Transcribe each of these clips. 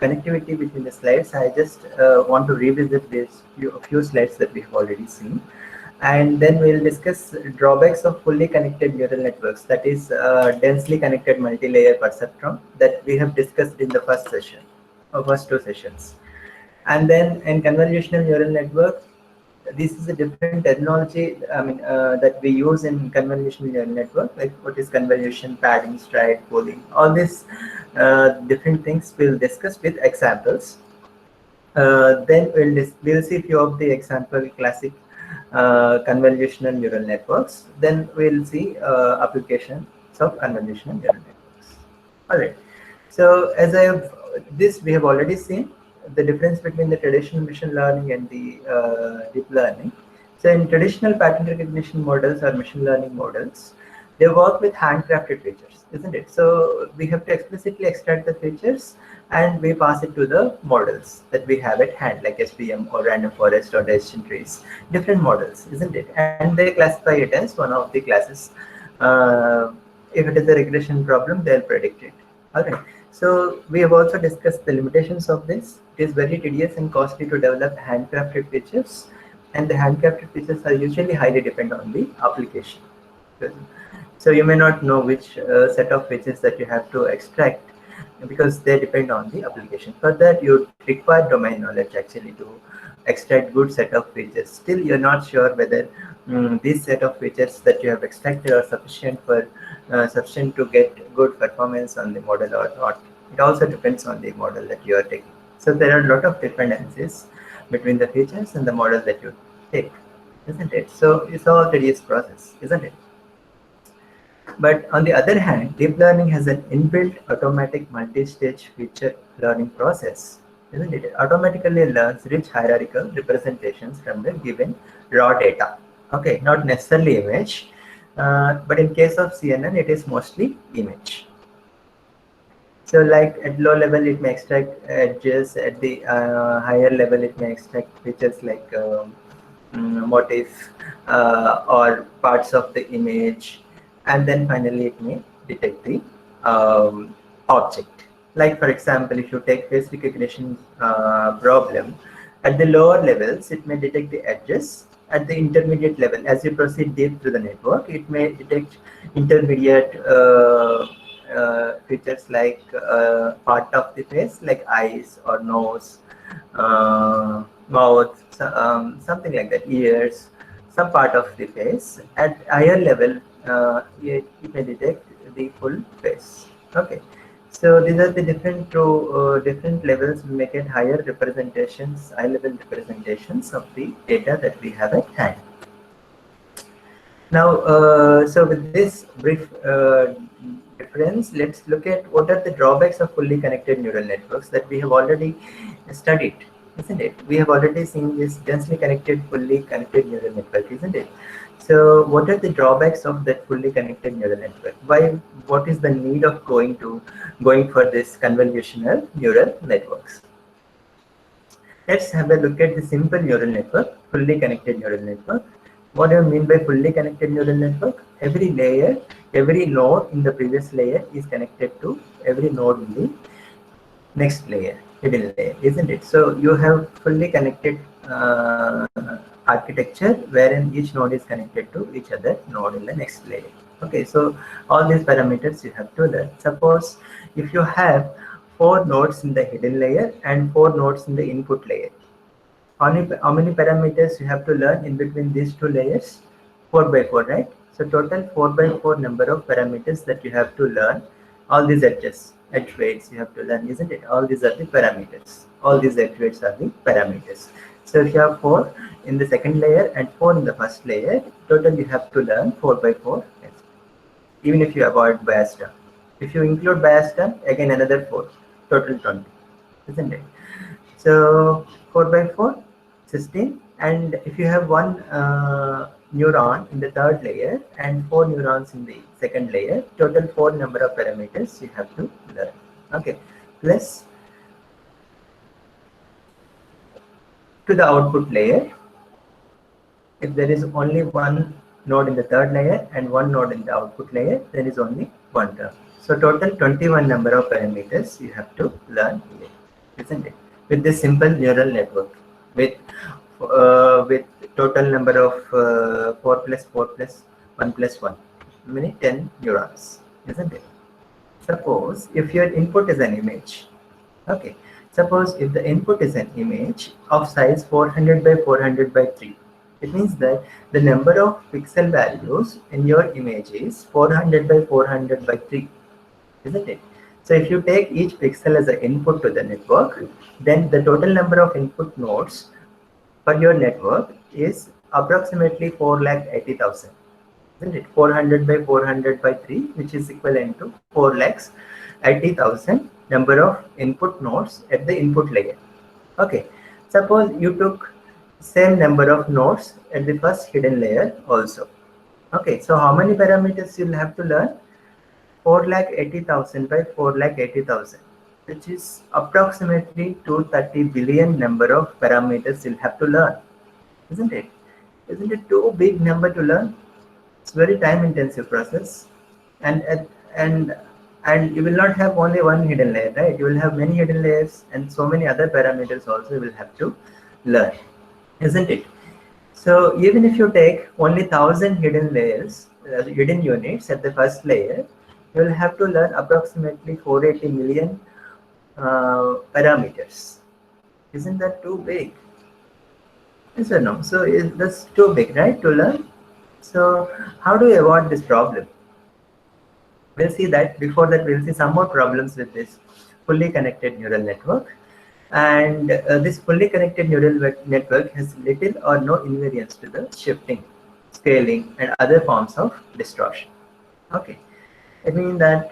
connectivity between the slides, I just want to revisit this few slides that we have already seen. And then we'll discuss drawbacks of fully connected neural networks, that is densely connected multi-layer perceptron that we have discussed in the first session, or first two sessions. And then in convolutional neural network, this is a different technology, that we use in convolutional neural network, like what is convolution, padding, stride, pooling, all these different things we'll discuss with examples. Then we'll see few of the example classic convolutional neural networks. Then we'll see applications of convolutional neural networks. All right. So as we have already seen the difference between the traditional machine learning and the deep learning. So in traditional pattern recognition models or machine learning models, they work with handcrafted features, isn't it? So we have to explicitly extract the features and we pass it to the models that we have at hand, like SVM or random forest or decision trees, different models, isn't it? And they classify it as one of the classes. If it is a regression problem, they'll predict it. All right. So we have also discussed the limitations of this. It is very tedious and costly to develop handcrafted features, and the handcrafted features are usually highly dependent on the application. So you may not know which set of features that you have to extract because they depend on the application. For that, you require domain knowledge actually to extract good set of features. Still, you're not sure whether this set of features that you have extracted are sufficient to get good performance on the model or not. It also depends on the model that you are taking. So there are a lot of dependencies between the features and the model that you take, isn't it? So it's all a tedious process, isn't it? But on the other hand, deep learning has an inbuilt automatic multi-stage feature learning process, isn't it? It automatically learns rich hierarchical representations from the given raw data. Okay, not necessarily image, but in case of CNN, it is mostly image. So like at low level, it may extract edges. At the higher level, it may extract features like motif or parts of the image. And then finally it may detect the object. Like for example, if you take face recognition problem, at the lower levels, it may detect the edges. At the intermediate level, as you proceed deep through the network, it may detect intermediate features like part of the face, like eyes or nose, mouth, something like that, ears, some part of the face. At higher level, it may detect the full face. Okay, so these are the different levels. We make it higher representations, high level representations of the data that we have at hand. Now, so with this brief difference, let's look at what are the drawbacks of fully connected neural networks that we have already studied, isn't it? We have already seen this densely connected, fully connected neural network, isn't it? So what are the drawbacks of that fully connected neural network? What is the need of going for this convolutional neural networks? Let's have a look at the simple neural network, fully connected neural network. What do you mean by fully connected neural network? Every layer, every node in the previous layer is connected to every node in the next layer, hidden layer, isn't it? So you have fully connected architecture wherein each node is connected to each other node in the next layer. Okay, so all these parameters you have to learn. Suppose if you have 4 nodes in the hidden layer and 4 nodes in the input layer, how many parameters you have to learn in between these 2 layers? 4 by 4, right? So total 4 by 4 number of parameters that you have to learn. All these edge weights you have to learn, isn't it? All these are the parameters. All these edge weights are the parameters. So if you have 4 in the second layer and 4 in the first layer, total you have to learn 4 by 4. Even if you avoid bias term. If you include bias term, again another 4, total 20, isn't it? So 4 by 4, 16. And if you have 1 neuron in the third layer and 4 neurons in the second layer, total 4 number of parameters you have to learn. Okay, plus to the output layer, if there is only 1 node in the third layer and 1 node in the output layer, there is only 1 term. So total 21 number of parameters you have to learn here. isn't it? With this simple neural network, with total number of 4 plus 4 plus 1 plus 1, meaning 10 neurons, isn't it? Suppose if your input is an image, okay. Suppose if the input is an image of size 400 by 400 by 3, it means that the number of pixel values in your image is 400 by 400 by 3, isn't it? So if you take each pixel as an input to the network, then the total number of input nodes for your network is approximately 4,80,000. Isn't it? 400 by 400 by 3, which is equivalent to 4,80,000 number of input nodes at the input layer. Okay. Suppose you took same number of nodes at the first hidden layer also. Okay. So how many parameters you'll have to learn? 4,80,000 by 4,80,000, which is approximately 230 billion number of parameters you'll have to learn, isn't it? Isn't it too big number to learn? It's very time intensive process, and you will not have only one hidden layer, right? You will have many hidden layers and so many other parameters also you will have to learn, isn't it? So even if you take only 1,000 hidden layers, hidden units at the first layer, you will have to learn approximately 480 million parameters. Isn't that too big? Yes or no? So that's too big, right, to learn? So how do we avoid this problem? We'll see that. Before that, we'll see some more problems with this fully connected neural network. And this fully connected neural network has little or no invariance to the shifting, scaling, and other forms of distortion. Okay. I mean that,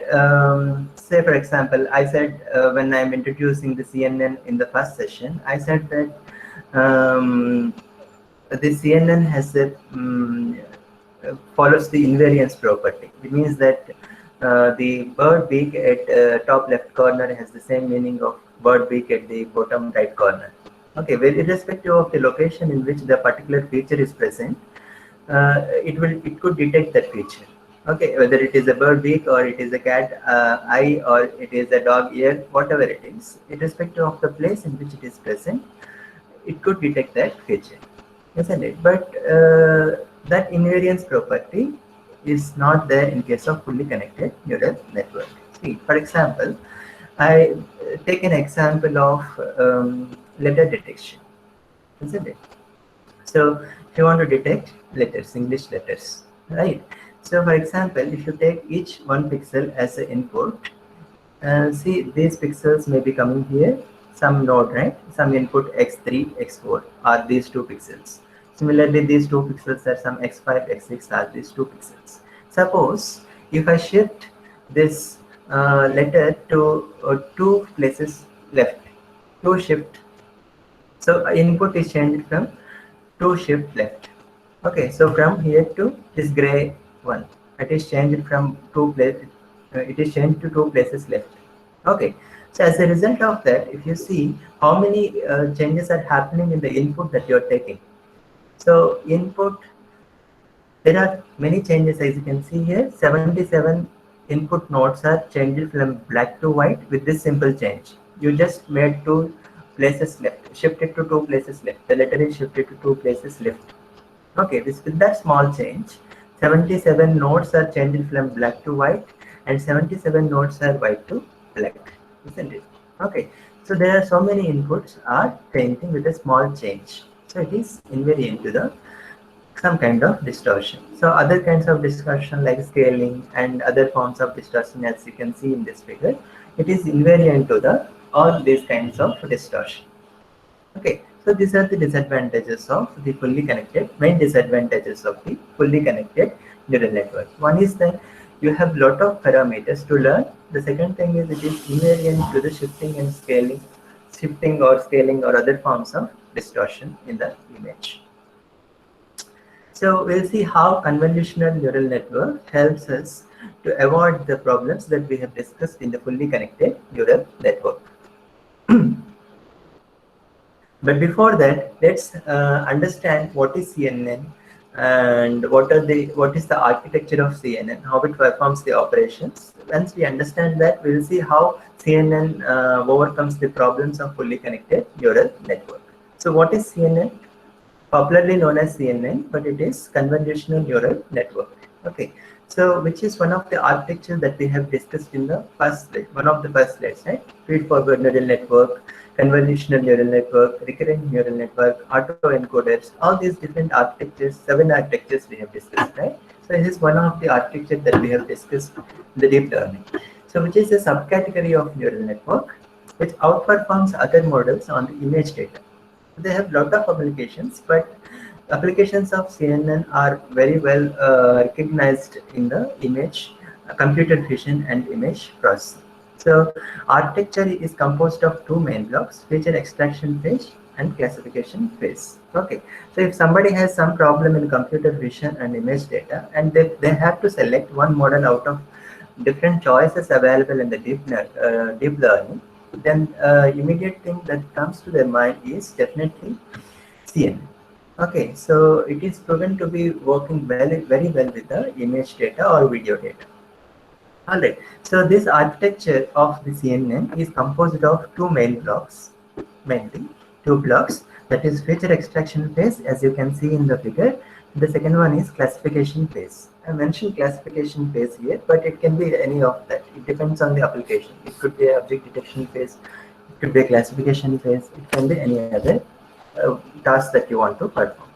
say for example, I said when I'm introducing the CNN in the first session, I said that the CNN has a follows the invariance property. It means that the bird beak at top left corner has the same meaning of bird beak at the bottom right corner. Okay, well, irrespective of the location in which the particular feature is present, it could detect that feature. Okay, whether it is a bird beak or it is a cat eye or it is a dog ear, whatever it is, irrespective of the place in which it is present, it could detect that feature, isn't it? But that invariance property is not there in case of fully connected neural network. See, for example, I take an example of letter detection, isn't it? So if you want to detect letters, English letters, right? So for example, if you take each one pixel as an input, see these pixels may be coming here, some node, right? Some input x3, x4 are these two pixels. Similarly, these two pixels are some x5, x6 are these two pixels. Suppose if I shift this letter to two places left, two shift. So input is changed from two shift left. Okay, so from here to this gray one, it is changed from two places. It is changed to two places left. Okay, so as a result of that, if you see how many changes are happening in the input that you are taking. So input, there are many changes as you can see here. 77 input nodes are changed from black to white with this simple change. You just made two places left, shifted to two places left. The letter is shifted to two places left. Okay, with that small change, 77 nodes are changed from black to white and 77 nodes are white to black, isn't it? Okay, so there are so many inputs are changing with a small change. So it is invariant to the some kind of distortion. So other kinds of distortion like scaling and other forms of distortion, as you can see in this figure, it is invariant to the all these kinds of distortion. Okay, so these are the disadvantages of the fully connected, main disadvantages of the fully connected neural network. One is that you have lot of parameters to learn. The second thing is it is invariant to the shifting and scaling, shifting or scaling or other forms of distortion in the image. So we'll see how convolutional neural network helps us to avoid the problems that we have discussed in the fully connected neural network. But before that, let's understand what is CNN and what is the architecture of CNN, how it performs the operations. Once we understand that, we will see how CNN overcomes the problems of fully connected neural network. So what is CNN? Popularly known as CNN, but it is convolutional neural network. Okay, so which is one of the architecture that we have discussed in the first slide, one of the first slides, right? Feed forward neural network, convolutional neural network, recurrent neural network, autoencoders, all these different architectures, 7 architectures we have discussed, right? So this is one of the architecture that we have discussed in the deep learning. So which is a subcategory of neural network, which outperforms other models on the image data. They have lot of applications, but applications of CNN are very well recognized in the image, computer vision and image processing. So architecture is composed of 2 main blocks: feature extraction phase and classification phase. Okay, so if somebody has some problem in computer vision and image data, and they have to select one model out of different choices available in the deep learning, then immediate thing that comes to their mind is definitely CNN. Okay, so it is proven to be working very well with the image data or video data. Alright, so this architecture of the CNN is composed of 2 main blocks, mainly 2 blocks, that is feature extraction phase, as you can see in the figure. The second one is classification phase. I mentioned classification phase here, but it can be any of that. It depends on the application. It could be object detection phase, it could be a classification phase, it can be any other task that you want to perform.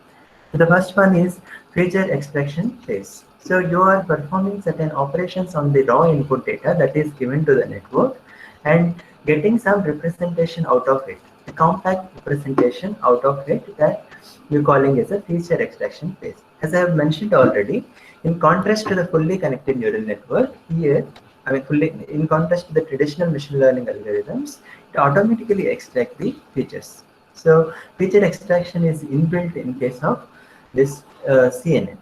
So the first one is feature extraction phase. So you are performing certain operations on the raw input data that is given to the network and getting some representation out of it, a compact representation out of it, that you're calling as a feature extraction phase. As I have mentioned already, in contrast to the fully connected neural network, here, in contrast to the traditional machine learning algorithms, it automatically extracts the features. So feature extraction is inbuilt in case of this CNN.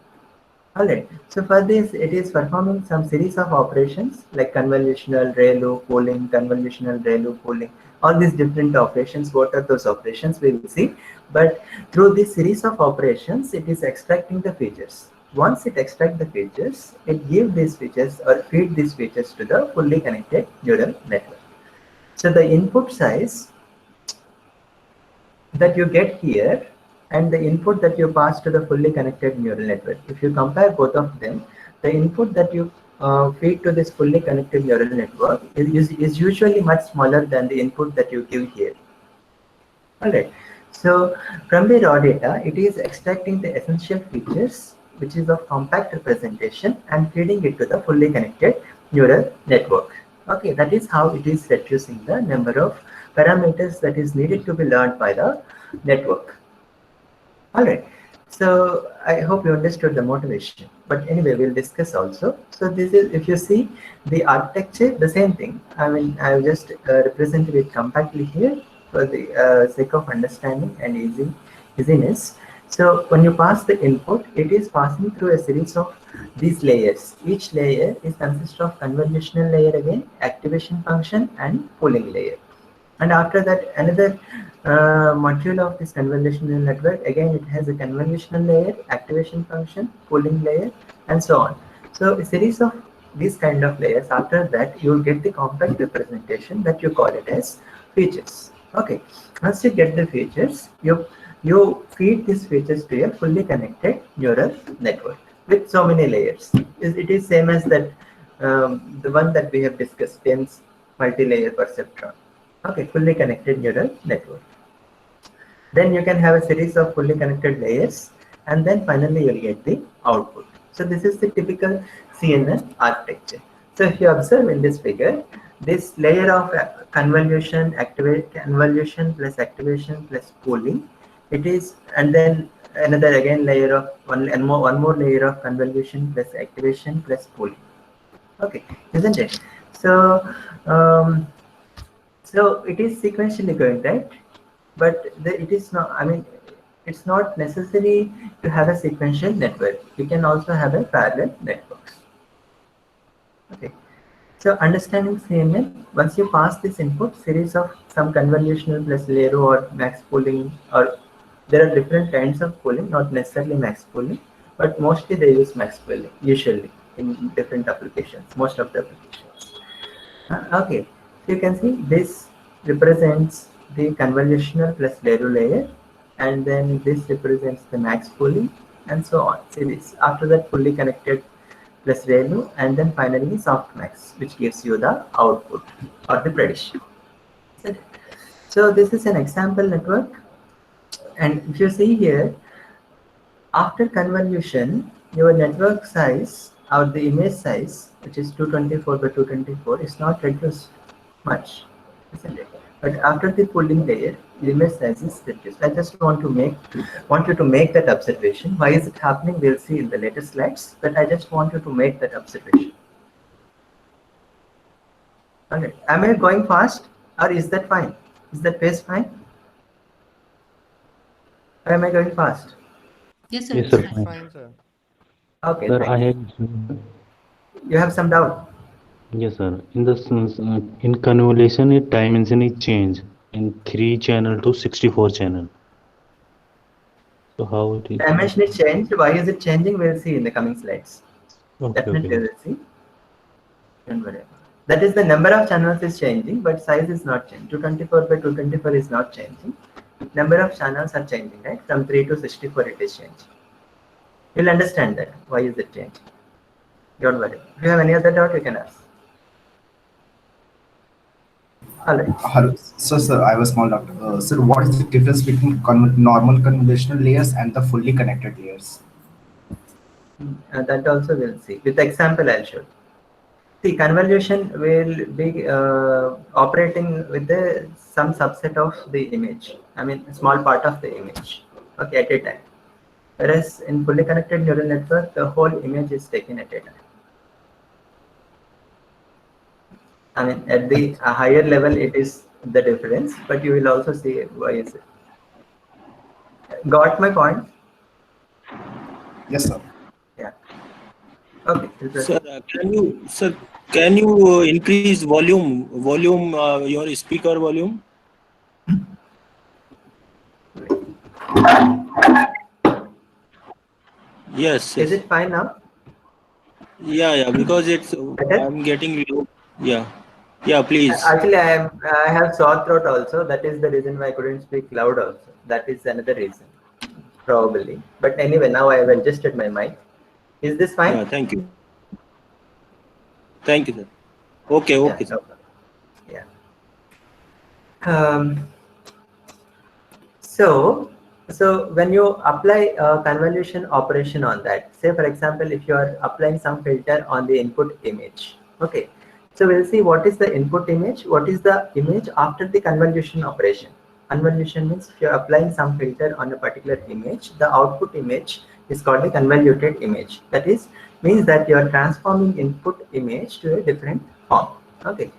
Alright, so for this it is performing some series of operations like convolutional ReLU pooling, convolutional ReLU pooling, all these different operations. What are those operations we will see, but through this series of operations it is extracting the features. Once it extracts the features, it gives these features or feed these features to the fully connected neural network. So the input size that you get here and the input that you pass to the fully connected neural network, if you compare both of them, the input that you feed to this fully connected neural network is usually much smaller than the input that you give here. Alright, so from the raw data, it is extracting the essential features, which is of compact representation, and feeding it to the fully connected neural network. Okay, that is how it is reducing the number of parameters that is needed to be learned by the network. Alright, so I hope you understood the motivation, but anyway, we'll discuss also. So this is, if you see the architecture, the same thing. I've just represented it compactly here for the sake of understanding and easiness. So when you pass the input, it is passing through a series of these layers. Each layer is consists of convolutional layer again, activation function and pooling layer. And after that, another module of this convolutional network, again it has a convolutional layer, activation function, pooling layer, and so on. So a series of these kind of layers. After that, you will get the compact representation that you call it as features. Okay, once you get the features, you feed these features to a fully connected neural network with so many layers. It is same as that the one that we have discussed, TENS multi-layer perceptron. Okay, fully connected neural network. Then you can have a series of fully connected layers, and then finally you'll get the output. So this is the typical CNN architecture. So if you observe in this figure, this layer of convolution, convolution plus activation plus pooling, it is, and then another again layer of one more layer of convolution plus activation plus pooling. Okay, isn't it? So so it is sequentially going, right? But it is not, it's not necessary to have a sequential network. You can also have a parallel networks. Okay. So understanding CNN, once you pass this input, series of some convolutional plus LERO or max pooling, or there are different kinds of pooling, not necessarily max pooling. but mostly they use max pooling usually in different applications, most of the applications. Okay, so you can see this represents the convolutional plus Leroux layer, and then this represents the max pooling, and so on. See this. After that, fully connected plus Leroux, and then finally softmax, which gives you the output or the prediction. So this is an example network, and if you see here, after convolution, your network size or the image size, which is 224 by 224, is not reduced much, isn't it? But after the pooling layer, the image size is reduced. I just want you to make that observation. Why is it happening? We'll see in the later slides. But I just want you to make that observation. Okay. Am I going fast, or is that fine? Is that pace fine? Or am I going fast? Yes, sir. Yes, sir. It's fine. Fine. Sir. Okay. Sir, I Thank you. have. You have some doubt? Yes, sir. In the in convolution, it dimension is changed in 3 channel to 64 channel. So how it is? Dimension is changed. Why is it changing? We'll see in the coming slides. Okay, Definitely okay. we'll see. Don't worry. That is, the number of channels is changing, but size is not changing. 224 by 224 is not changing. Number of channels are changing, right? From 3 to 64 it is changing. You'll understand that. Why is it changing? Don't worry. If you have any other doubt, you can ask. All right. Hello. So, sir, I have a small doubt. Sir, what is the difference between normal convolutional layers and the fully connected layers? That also we'll see. With example, I'll show. See, convolution will be operating with some subset of the image. I mean, a small part of the image, okay, at a time. Whereas in fully connected neural network, the whole image is taken at a time. I mean, at the higher level, it is the difference, but you will also see why is it. Got my point? Yes, sir. Yeah. Okay. Sir, can you increase volume your speaker volume? Yes. Is it fine now? Yeah, because it's Better? I'm getting low. Yeah, please. Actually, I have sore throat also. That is the reason why I couldn't speak loud also. That is another reason, probably. But anyway, now I have adjusted my mic. Is this fine? Yeah, thank you. Thank you, sir. Okay, Yeah, sir. no problem. Yeah. So when you apply a convolution operation on that, say for example, if you are applying some filter on the input image, okay. So we'll see what is the input image, what is the image after the convolution operation. Convolution means if you're applying some filter on a particular image, the output image is called a convoluted image. That is, means that you are transforming input image to a different form. Okay.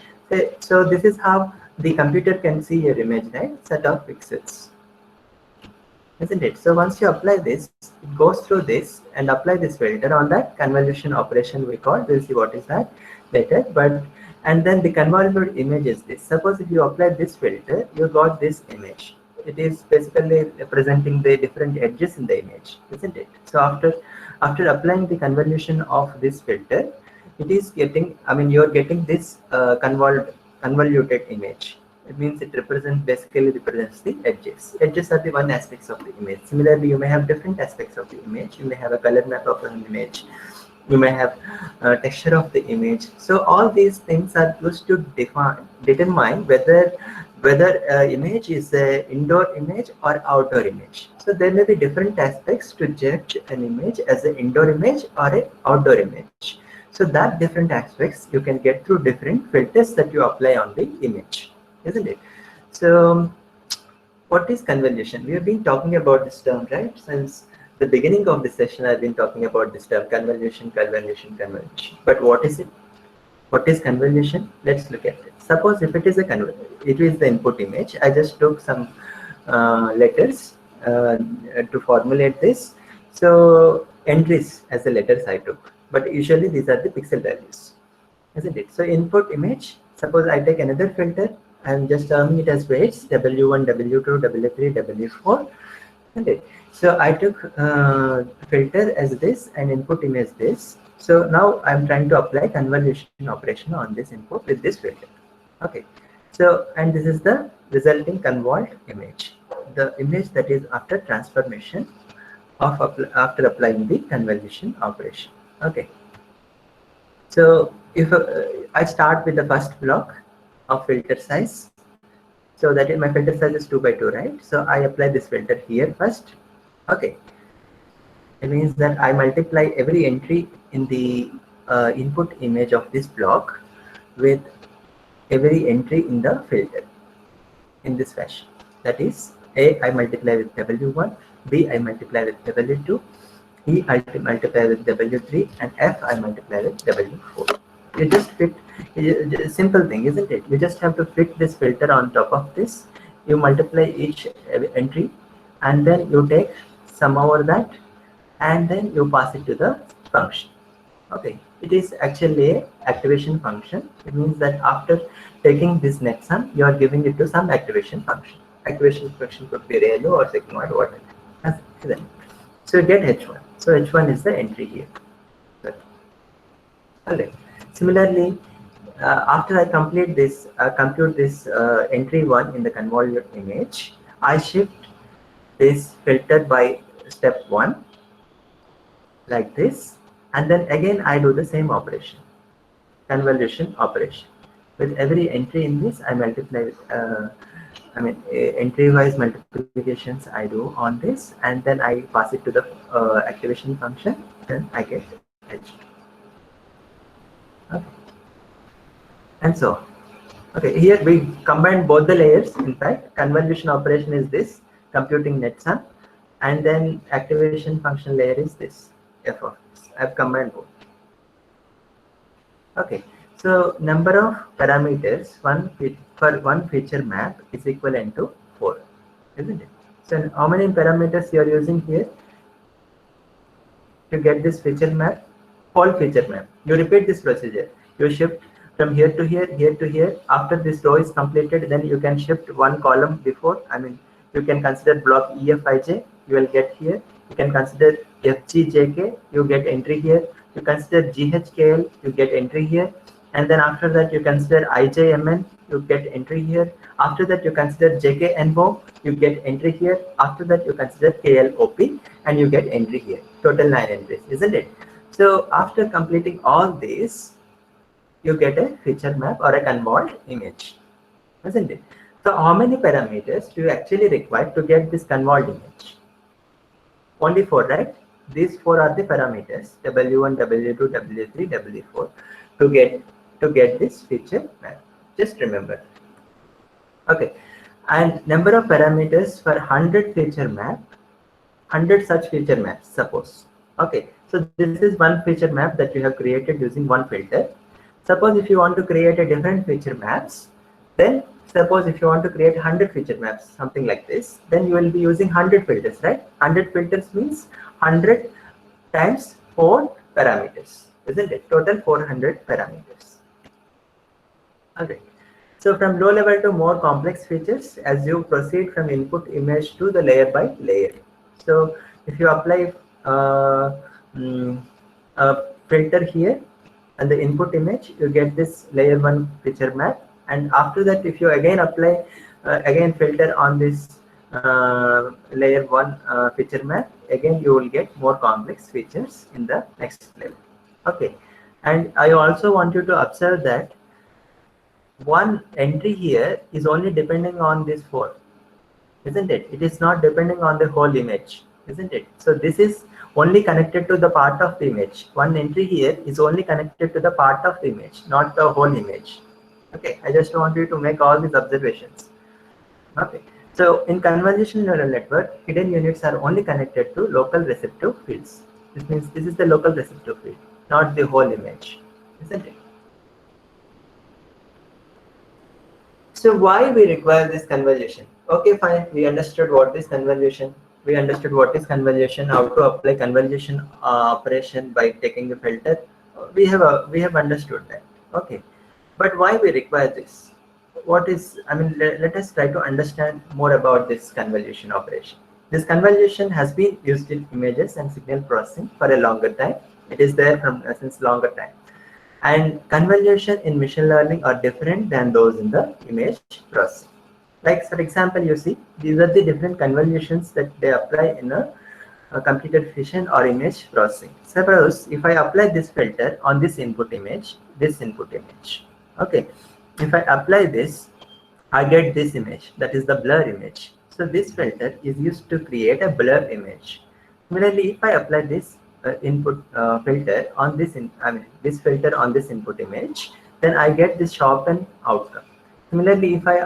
So this is how the computer can see your image, right? Set of pixels, isn't it? So once you apply this, it goes through this and apply this filter on that convolution operation we call. We'll see what is that later. And then the convoluted image is this. Suppose if you apply this filter, you got this image. It is basically representing the different edges in the image, isn't it? So after applying the convolution of this filter, it is getting, I mean, you're getting this convoluted image. It means it basically represents the edges. Edges are the one aspects of the image. Similarly, you may have different aspects of the image. You may have a color map of an image. You may have texture of the image. So all these things are used to determine whether image is an indoor image or outdoor image. So there may be different aspects to judge an image as an indoor image or an outdoor image. So that different aspects you can get through different filters that you apply on the image, isn't it? So what is convolution? We have been talking about this term, right? Since the beginning of the session, I've been talking about this term, convolution. But what is it? What is convolution? Let's look at it. Suppose if it is it is the input image. I just took some letters to formulate this. So entries as the letters I took, but usually these are the pixel values, isn't it? So input image. Suppose I take another filter. I'm just terming it as weights W1, W2, W3, W4. Okay, so I took filter as this and input image this. So now I'm trying to apply convolution operation on this input with this filter. Okay, so and this is the resulting convolved image, the image that is after transformation of after applying the convolution operation. Okay, so if I start with the first block of filter size, so that is my filter size is 2 by 2, right? So I apply this filter here first. Okay, it means that I multiply every entry in the input image of this block with every entry in the filter in this fashion. That is, A I multiply with W1, B I multiply with W2, E I multiply with W3, and F I multiply with W4. You just fit, simple thing, isn't it? You just have to fit this filter on top of this. You multiply each entry, and then you take sum over that, and then you pass it to the function. Okay, it is actually a activation function. It means that after taking this net sum, you are giving it to some activation function. Activation function could be ReLU or sigmoid or whatever. So you get H1. So H1 is the entry here. Alright. Similarly, after I complete this, compute this entry 1 in the convolved image, I shift this filter by step 1 like this, and then again I do the same operation, convolution operation. With every entry in this, I multiply with entry wise multiplications I do on this, and then I pass it to the activation function, then I get H. Okay. And so okay, here we combine both the layers. In fact, convolution operation is this, computing net sum, and then activation function layer is this, f of x. I've combined both. Okay, so number of parameters for one feature map is equivalent to 4, isn't it? So how many parameters you are using here to get this feature map? Whole feature map. You repeat this procedure. You shift from here to here, here to here. After this row is completed, then you can shift one column before. You can consider block EFIJ, you will get here. You can consider FGJK, you get entry here. You consider GHKL, you get entry here. And then after that, you consider IJMN, you get entry here. After that, you consider JKNO, you get entry here. After that, you consider KLOP, and you get entry here. Total 9 entries, isn't it? So after completing all these, you get a feature map or a convolved image, isn't it? So how many parameters do you actually require to get this convolved image? Only 4, right? These 4 are the parameters, W1, W2, W3, W4 to get this feature map. Just remember. Okay, and number of parameters for 100 feature map, 100 such feature maps, suppose. Okay, so this is one feature map that you have created using one filter. Suppose if you want to create a different feature maps, then suppose if you want to create 100 feature maps, something like this, then you will be using 100 filters, right? 100 filters means 100 times 4 parameters, isn't it? Total 400 parameters. Okay. So from low level to more complex features as you proceed from input image to the layer by layer. So if you apply a filter here and the input image, you get this layer 1 feature map. And after that, if you again apply again filter on this layer 1 feature map, again you will get more complex features in the next level. Okay, and I also want you to observe that one entry here is only depending on this 4, isn't it? It is not depending on the whole image, isn't it? So this is only connected to the part of the image. One entry here is only connected to the part of the image, not the whole image. Okay, I just want you to make all these observations. Okay, so in convolutional neural network, hidden units are only connected to local receptive fields. This means this is the local receptive field, not the whole image, isn't it? So why we require this convolution? Okay, fine, we understood what is convolution. We understood what is convolution, how to apply convolution operation by taking the filter. We have understood that. Okay, but why we require this? What is, let us try to understand more about this convolution operation. This convolution has been used in images and signal processing for a longer time. It is there from since longer time. And convolution in machine learning are different than those in the image processing. Like for example, you see these are the different convolutions that they apply in a computer vision or image processing. Suppose if I apply this filter on this input image, okay, if I apply this, I get this image, that is the blur image. So this filter is used to create a blur image. Similarly, if I apply this input filter on this, this filter on this input image, then I get this sharpened outcome. Similarly, if I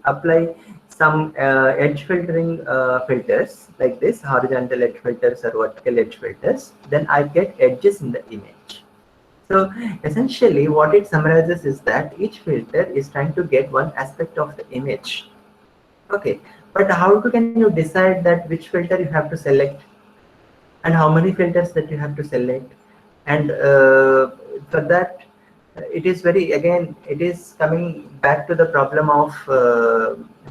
apply some edge filtering filters like this, horizontal edge filters or vertical edge filters, then I get edges in the image. So essentially what it summarizes is that each filter is trying to get one aspect of the image. Okay, but how can you decide that which filter you have to select and how many filters that you have to select? And for that, it is it is coming back to the problem of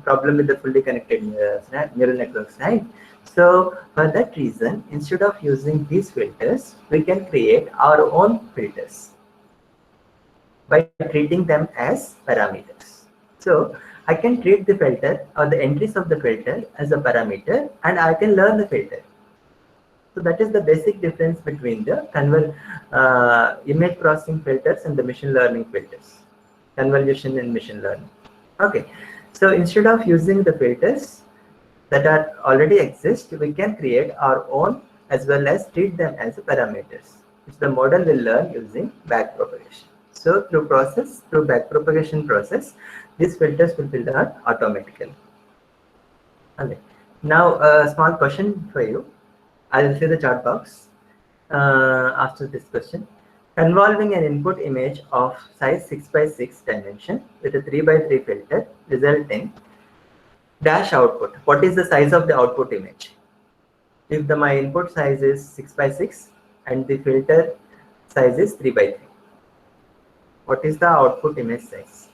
problem with the fully connected neural networks, right? So for that reason, instead of using these filters, we can create our own filters by treating them as parameters. So I can treat the filter or the entries of the filter as a parameter, and I can learn the filter. So that is the basic difference between the image processing filters and the machine learning filters, convolution in machine learning. Okay, so instead of using the filters that are already exist, we can create our own as well as treat them as parameters, which the model will learn using backpropagation. So through backpropagation process, these filters will be learned automatically. Okay. Now a small question for you. I will see the chat box after this question. Convolving an input image of size 6 by 6 dimension with a 3 by 3 filter resulting dash output. What is the size of the output image? If my input size is 6 by 6 and the filter size is 3 by 3, what is the output image size?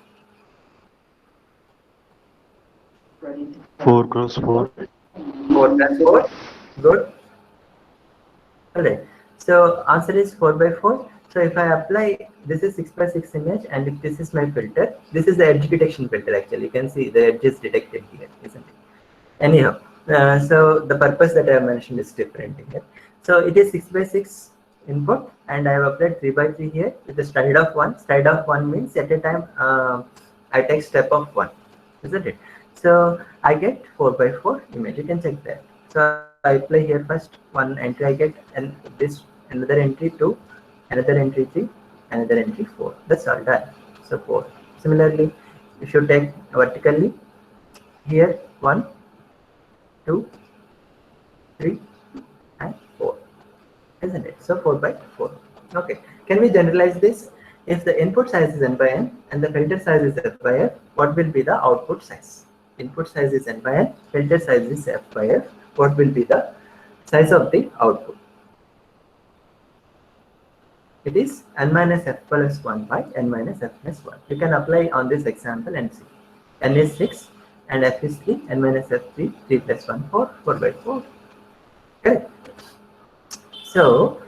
4 cross 4. 4 plus 4. Good. Alright. So answer is 4 by 4. So if I apply, this is 6 by 6 image, and if this is my filter, this is the edge detection filter. Actually, you can see the edge is detected here, isn't it? Anyhow, so the purpose that I have mentioned is different here. So it is 6 by 6 input, and I have applied 3 by 3 here with the stride of 1. Stride of 1 means at a time I take step of 1, isn't it? So I get 4 by 4 image. You can check that. So I apply here first one entry, I get, and this another entry 2, another entry 3, another entry 4. That's all done. So 4. Similarly, if you take vertically here 1, 2, 3, and 4, isn't it? So 4 by 4. Okay. Can we generalize this? If the input size is n by n and the filter size is f by f, what will be the output size? Input size is n by n, filter size is f by f. What will be the size of the output? It is n minus f plus 1 by n minus f plus 1. You can apply on this example and see. N is 6 and f is 3, n minus f 3, 3 plus 1, 4, 4 by 4. Correct. So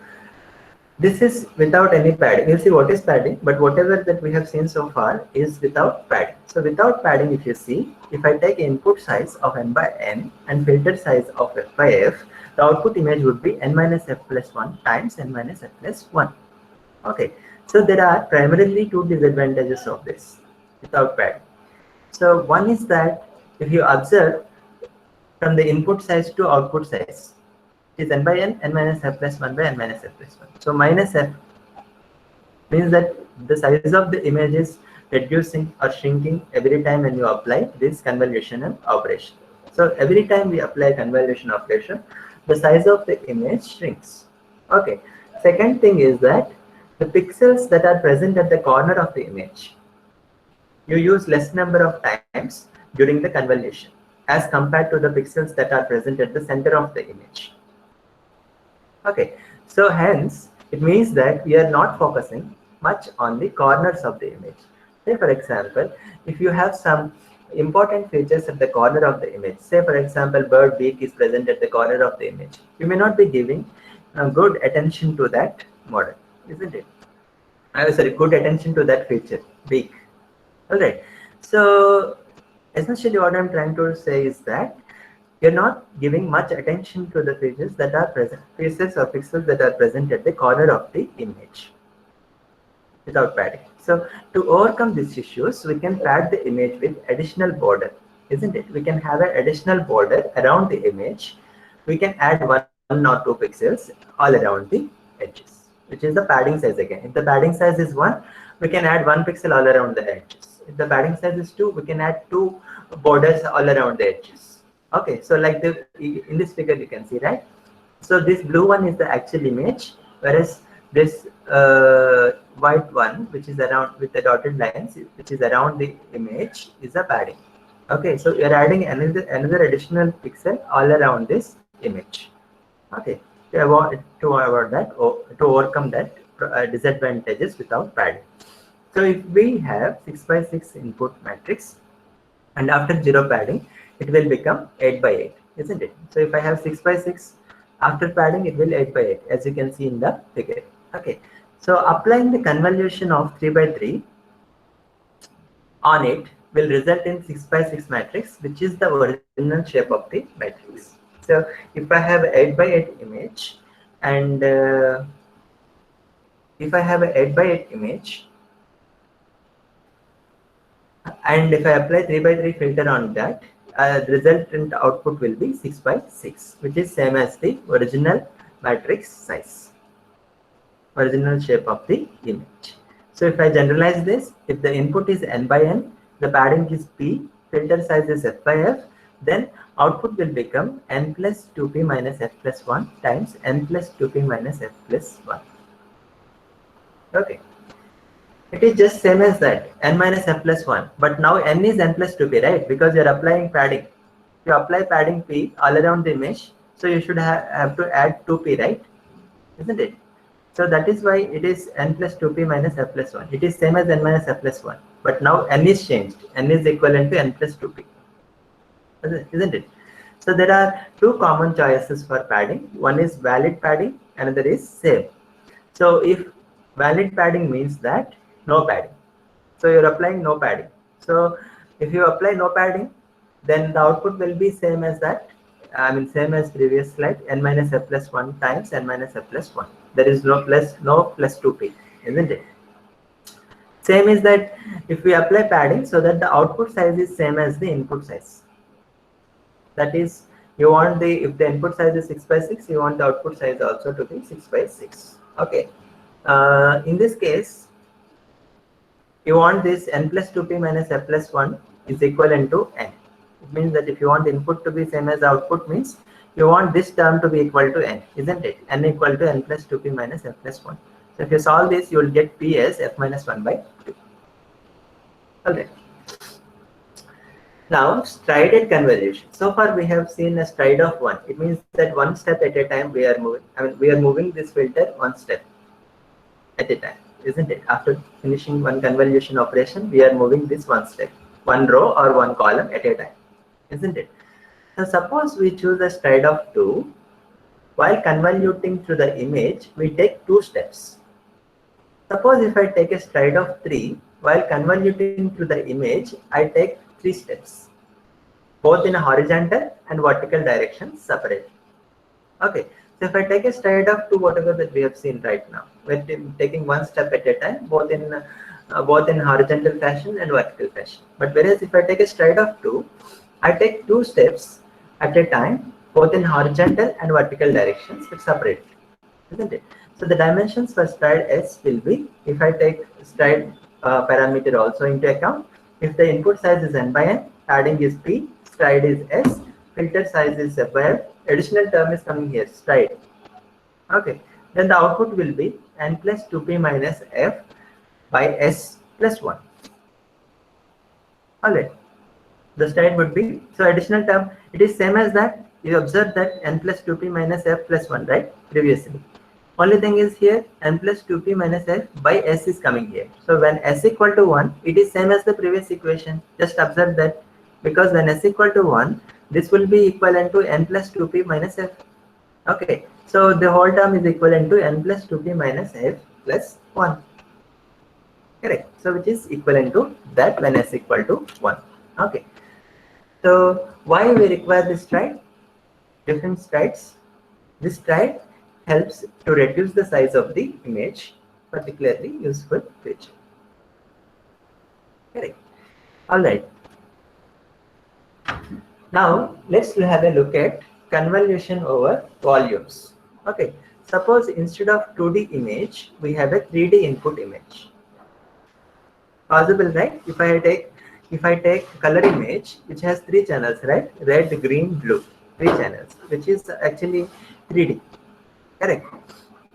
this is without any padding. We'll see what is padding, but whatever that we have seen so far is without padding. So without padding, if you see, if I take input size of n by n and filter size of f by f, the output image would be n minus f plus 1 times n minus f plus 1. Okay, so there are primarily two disadvantages of this without padding. So one is that if you observe from the input size to output size, it is n by n, n minus f plus 1 by n minus f plus 1. So minus f means that the size of the image is reducing or shrinking every time when you apply this convolutional operation. So every time we apply convolution operation, the size of the image shrinks. Okay. Second thing is that the pixels that are present at the corner of the image, you use less number of times during the convolution as compared to the pixels that are present at the center of the image. Okay, so hence it means that we are not focusing much on the corners of the image. Say for example, if you have some important features at the corner of the image. Say for example, bird beak is present at the corner of the image. You may not be giving good attention to that model, isn't it? Sorry, good attention to that feature, beak. All right. So essentially what I'm trying to say is that you're not giving much attention to the features that are present, faces or pixels that are present at the corner of the image without padding. So to overcome these issues, we can pad the image with additional border, isn't it? We can have an additional border around the image. We can add 1 or 2 pixels all around the edges, which is the padding size again. If the padding size is 1, we can add 1 pixel all around the edges. If the padding size is 2, we can add 2 borders all around the edges. Okay, so like in this figure you can see, right? So this blue one is the actual image, whereas this white one, which is around with the dotted lines, which is around the image, is a padding. Okay, so you're adding another additional pixel all around this image. Okay, to avoid that, or to overcome that disadvantages without padding. So if we have 6 by 6 input matrix, and after 0 padding, it will become 8 by 8, isn't it? So if I have 6 by 6, after padding, it will 8 by 8, as you can see in the figure. Okay, so applying the convolution of 3 by 3 on it will result in 6 by 6 matrix, which is the original shape of the matrix. So if I have 8 by 8 image, and if I have an 8 by 8 image, and if I apply 3 by 3 filter on that, the resultant output will be 6 by 6, which is same as the original matrix size, original shape of the image. So if I generalize this, if the input is n by n, the padding is p, filter size is f by f, then output will become n plus 2p minus f plus 1 times n plus 2p minus f plus 1. Okay. It is just same as that, n minus f plus 1, but now n is n plus 2p, right? Because you are applying padding. If you apply padding p all around the image, so you should have to add 2p, right? Isn't it? So that is why it is n plus 2p minus f plus 1. It is same as n minus f plus 1, but now n is changed. N is equivalent to n plus 2p, isn't it? So there are 2 common choices for padding. One is valid padding, another is same. So if valid padding means that no padding, so you're applying no padding. So if you apply no padding, then the output will be same as that. I mean same as previous slide, n minus f plus 1 times n minus f plus 1. There is no plus 2p, isn't it? Same is that if we apply padding, so that the output size is same as the input size. That is, you want if the input size is 6 by 6, you want the output size also to be 6 by 6. Okay. In this case, you want this n plus 2p minus f plus 1 is equivalent to n. It means that if you want input to be same as output, means you want this term to be equal to n, isn't it? N equal to n plus 2p minus f plus 1. So if you solve this, you will get p as f minus 1 by 2. Alright. Now, strided convolution. So far we have seen a stride of 1. It means that one step at a time we are moving. I mean, we are moving this filter one step at a time, isn't it? After finishing one convolution operation, we are moving this one step, one row or one column at a time, isn't it? So suppose we choose a stride of 2. While convoluting through the image, we take 2 steps. Suppose if I take a stride of 3, while convoluting through the image, I take 3 steps, both in a horizontal and vertical direction separately. Okay, so if I take a stride of 2, whatever that we have seen right now, we're taking one step at a time, both in horizontal fashion and vertical fashion. But whereas if I take a stride of 2, I take 2 steps at a time, both in horizontal and vertical directions, but separately, isn't it? So the dimensions for stride S will be, if I take stride parameter also into account, if the input size is n by n, padding is p, stride is s, filter size is f by f, additional term is coming here, stride. Okay, then the output will be n plus 2p minus f by s plus 1. Alright, the stride would be, so additional term, it is same as that. You observe that n plus 2p minus f plus 1, right, previously. Only thing is here n plus 2p minus f by s is coming here. So when s equal to 1, it is same as the previous equation. Just observe that because when s equal to 1, this will be equivalent to n plus 2p minus f. Okay, so the whole term is equivalent to n plus 2p minus f plus 1. Correct. So which is equivalent to that when s equal to 1. Okay. So why we require this stride? Different strides. This stride helps to reduce the size of the image, particularly useful feature. Correct. All right. Now let's have a look at convolution over volumes. Okay. Suppose instead of 2D image, we have a 3D input image. Possible, right? If I take color image which has 3 channels, right? Red, green, blue, 3 channels, which is actually 3D. Correct.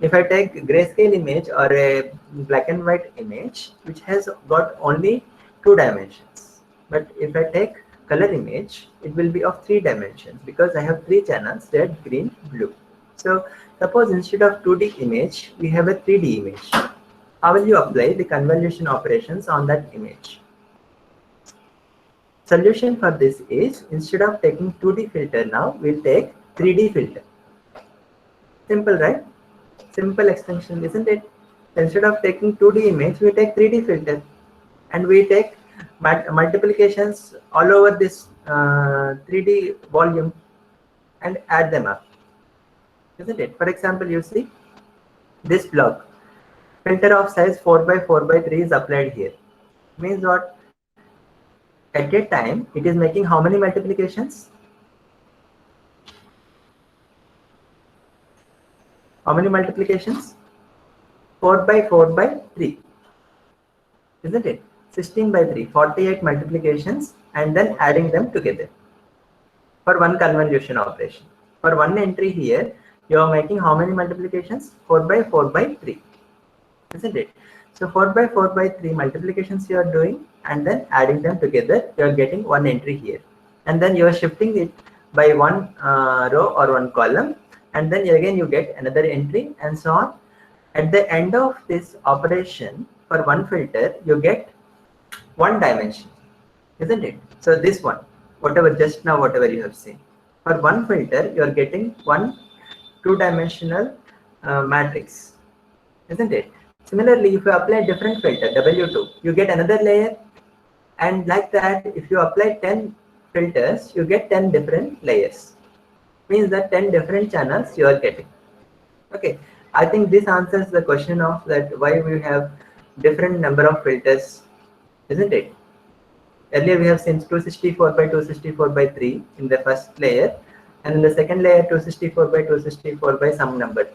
If I take grayscale image or a black and white image which has got only 2 dimensions, but if I take color image, it will be of 3 dimensions because I have 3 channels, red, green, blue. So suppose instead of 2D image, we have a 3D image. How will you apply the convolution operations on that image? Solution for this is, instead of taking 2D filter now, we'll take 3D filter. Simple, right? Simple extension, isn't it? Instead of taking 2D image, we take 3D filter, and we take multiplications all over this 3D volume and add them up, isn't it? For example, you see this block. Filter of size 4 by 4 by 3 is applied here. Means what? At a time, it is making how many multiplications? How many multiplications? 4 by 4 by 3. Isn't it? 16 by 3, 48 multiplications, and then adding them together for one convolution operation. For one entry here, you are making how many multiplications? 4 by 4 by 3. Isn't it? So 4 by 4 by 3 multiplications you are doing, and then adding them together, you are getting one entry here, and then you are shifting it by one row or one column, and then again you get another entry, and so on. At the end of this operation, for one filter, you get one dimension, isn't it? So this one, whatever just now, whatever you have seen, for one filter, you are getting one 2-dimensional matrix, isn't it? Similarly, if you apply a different filter, W2, you get another layer, and like that, if you apply 10 filters, you get 10 different layers. Means that 10 different channels you are getting. Okay, I think this answers the question of that why we have different number of filters, isn't it? Earlier we have seen 264 by 264 by 3 in the first layer, and in the second layer 264 by 264 by some number,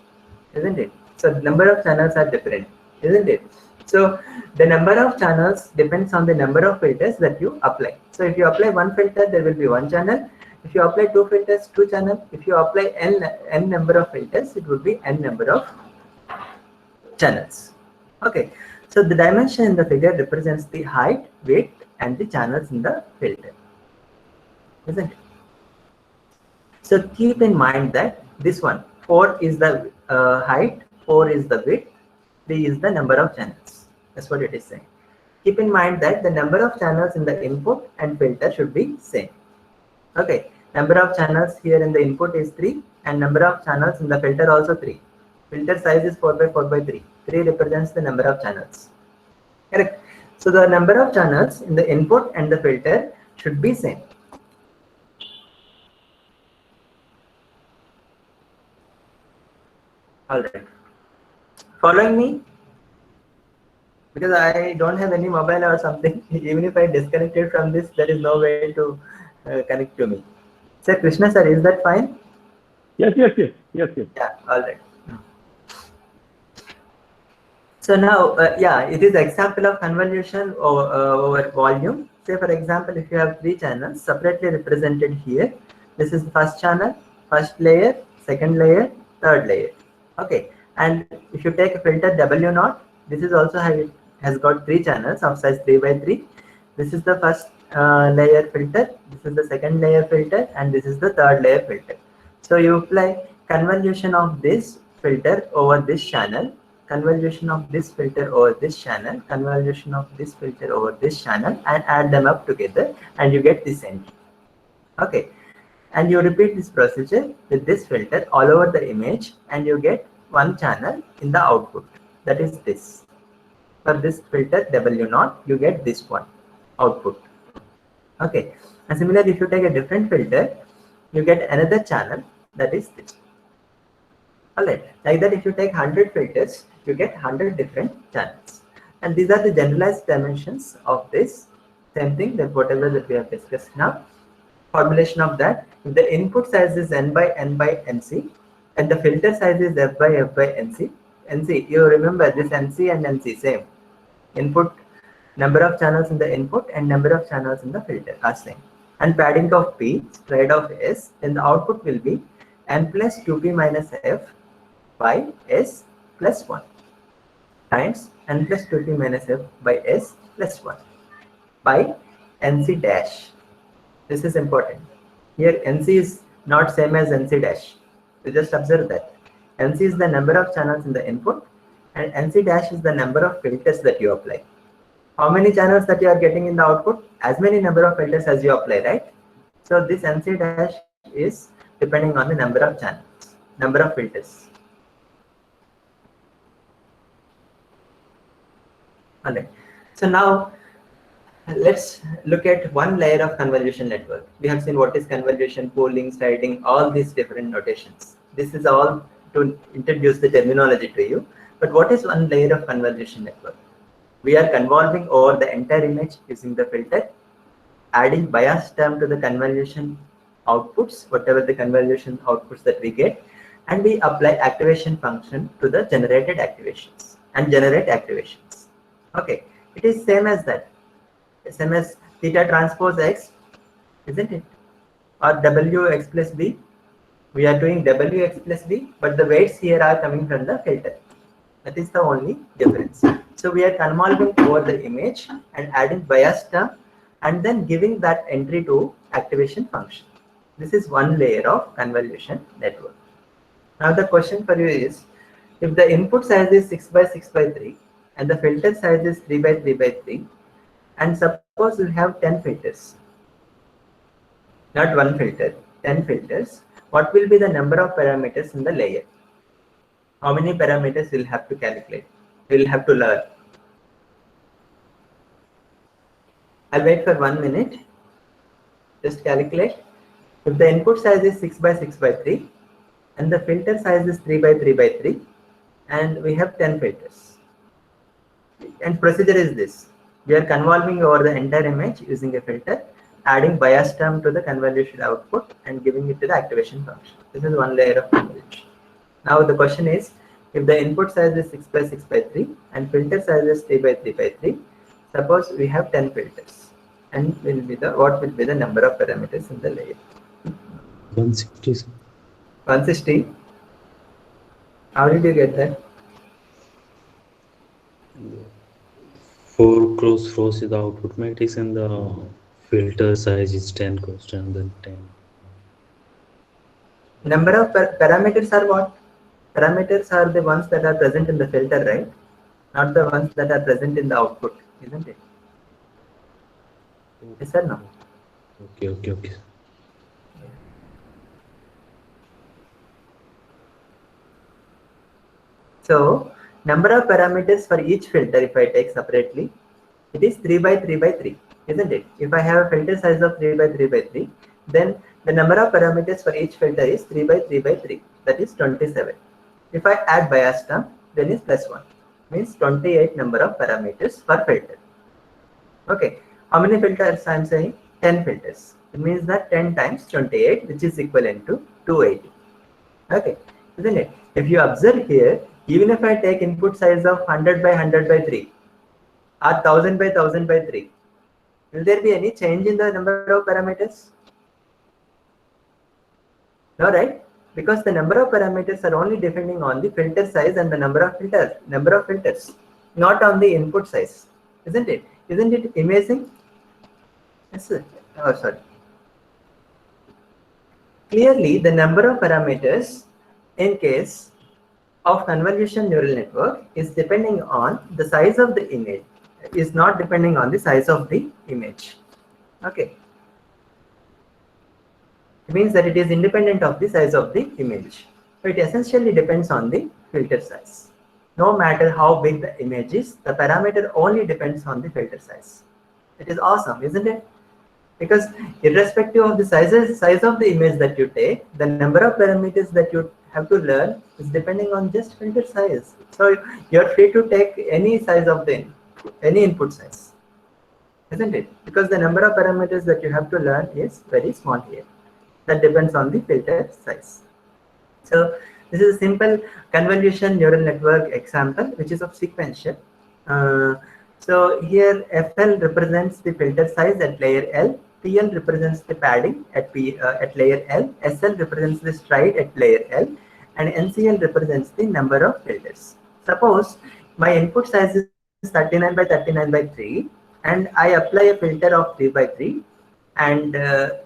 isn't it? So the number of channels are different, isn't it? So the number of channels depends on the number of filters that you apply. So if you apply one filter, there will be one channel. If you apply 2 filters, 2 channels. If you apply n number of filters, it would be n number of channels. Okay. So the dimension in the figure represents the height, width, and the channels in the filter, isn't it? So keep in mind that this one, 4 is the height, 4 is the width, 3 is the number of channels. That's what it is saying. Keep in mind that the number of channels in the input and filter should be same. Okay, number of channels here in the input is 3, and number of channels in the filter also 3. Filter size is 4 by 4 by 3. 3 represents the number of channels. Correct. So the number of channels in the input and the filter should be same. All right. Following me? Because I don't have any mobile or something. Even if I disconnected from this, there is no way to connect to me. Sir, Krishna sir, is that fine? Yes. Yeah, all right. So now, yeah, it is example of convolution over volume. Say for example, if you have 3 channels separately represented here, this is the first channel, first layer, second layer, third layer. Okay, and if you take a filter W0, this is also has got 3 channels of size 3 by 3. This is the first layer filter, this is the second layer filter, and this is the third layer filter. So you apply convolution of this filter over this channel, convolution of this filter over this channel, convolution of this filter over this channel, and add them up together, and you get this entry. Okay, and you repeat this procedure with this filter all over the image, and you get one channel in the output, that is this. For this filter W0, you get this one output. Okay, and similarly, if you take a different filter, you get another channel, that is this. Alright, like that, if you take 100 filters, you get 100 different channels. And these are the generalized dimensions of this same thing, that whatever that we have discussed now. Formulation of that, if the input size is n by n by nc, and the filter size is f by nc, you remember this nc and nc same. Input, number of channels in the input and number of channels in the filter are same. And padding of p, spread of s, then the output will be n plus 2p minus f by s plus 1 times n plus 2p minus f by s plus 1 by nc dash. This is important. Here nc is not same as nc dash. You just observe that. nc is the number of channels in the input, and nc dash is the number of filters that you apply. How many channels that you are getting in the output? As many number of filters as you apply, right? So this nc dash is depending on the number of channels, number of filters. Alright. So now let's look at one layer of convolution network. We have seen what is convolution, pooling, sliding, all these different notations. This is all to introduce the terminology to you. But what is one layer of convolution network? We are convolving over the entire image using the filter, adding bias term to the convolution outputs, whatever the convolution outputs that we get, and we apply activation function to the generated activations and generate activations. Okay, it is same as that. Same as theta transpose x, isn't it? Or wx plus b. We are doing wx plus b, but the weights here are coming from the filter. That is the only difference. So we are convolving over the image and adding bias term and then giving that entry to activation function. This is one layer of convolution network. Now the question for you is, if the input size is 6 by 6 by 3 and the filter size is 3 by 3 by 3, and suppose you have 10 filters, not one filter, 10 filters, what will be the number of parameters in the layer? How many parameters we'll have to calculate? We'll have to learn. I'll wait for 1 minute. Just calculate. If the input size is 6 by 6 by 3 and the filter size is 3 by 3 by 3 and we have 10 filters. And procedure is this. We are convolving over the entire image using a filter, adding bias term to the convolution output and giving it to the activation function. This is one layer of convolution. Now the question is, if the input size is 6 by 6 by 3 and filter size is 3 by 3 by 3, suppose we have 10 filters, and what will be the number of parameters in the layer? 160. 160. How did you get that? 4 cross rows is the output matrix and the filter size is 10 cross and then 10. Number of parameters are what? Parameters are the ones that are present in the filter, right? Not the ones that are present in the output, isn't it? Yes or no? Okay. So, number of parameters for each filter, if I take separately, it is 3 by 3 by 3, isn't it? If I have a filter size of 3 by 3 by 3, then the number of parameters for each filter is 3 by 3 by 3, that is 27. If I add bias term, then is plus 1, means 28 number of parameters per filter. Okay, how many filters I am saying? 10 filters. It means that 10 times 28, which is equivalent to 280. Okay, isn't it? If you observe here, even if I take input size of 100 by 100 by 3 or 1000 by 1000 by 3, will there be any change in the number of parameters? No, right? Because the number of parameters are only depending on the filter size and the number of filters, not on the input size, isn't it? Isn't it amazing? Yes, oh, sorry. Clearly, the number of parameters in case of convolution neural network is depending on the size of the image, is not depending on the size of the image. Okay. It means that it is independent of the size of the image. So it essentially depends on the filter size. No matter how big the image is, the parameter only depends on the filter size. It is awesome, isn't it? Because irrespective of the size of the image that you take, the number of parameters that you have to learn is depending on just filter size. So you're free to take any size of any input size, isn't it? Because the number of parameters that you have to learn is very small here. That depends on the filter size. So this is a simple convolution neural network example, which is of sequential. So here FL represents the filter size at layer L, PL represents the padding at layer L, SL represents the stride at layer L, and NCL represents the number of filters. Suppose my input size is 39 by 39 by 3, and I apply a filter of 3 by 3 and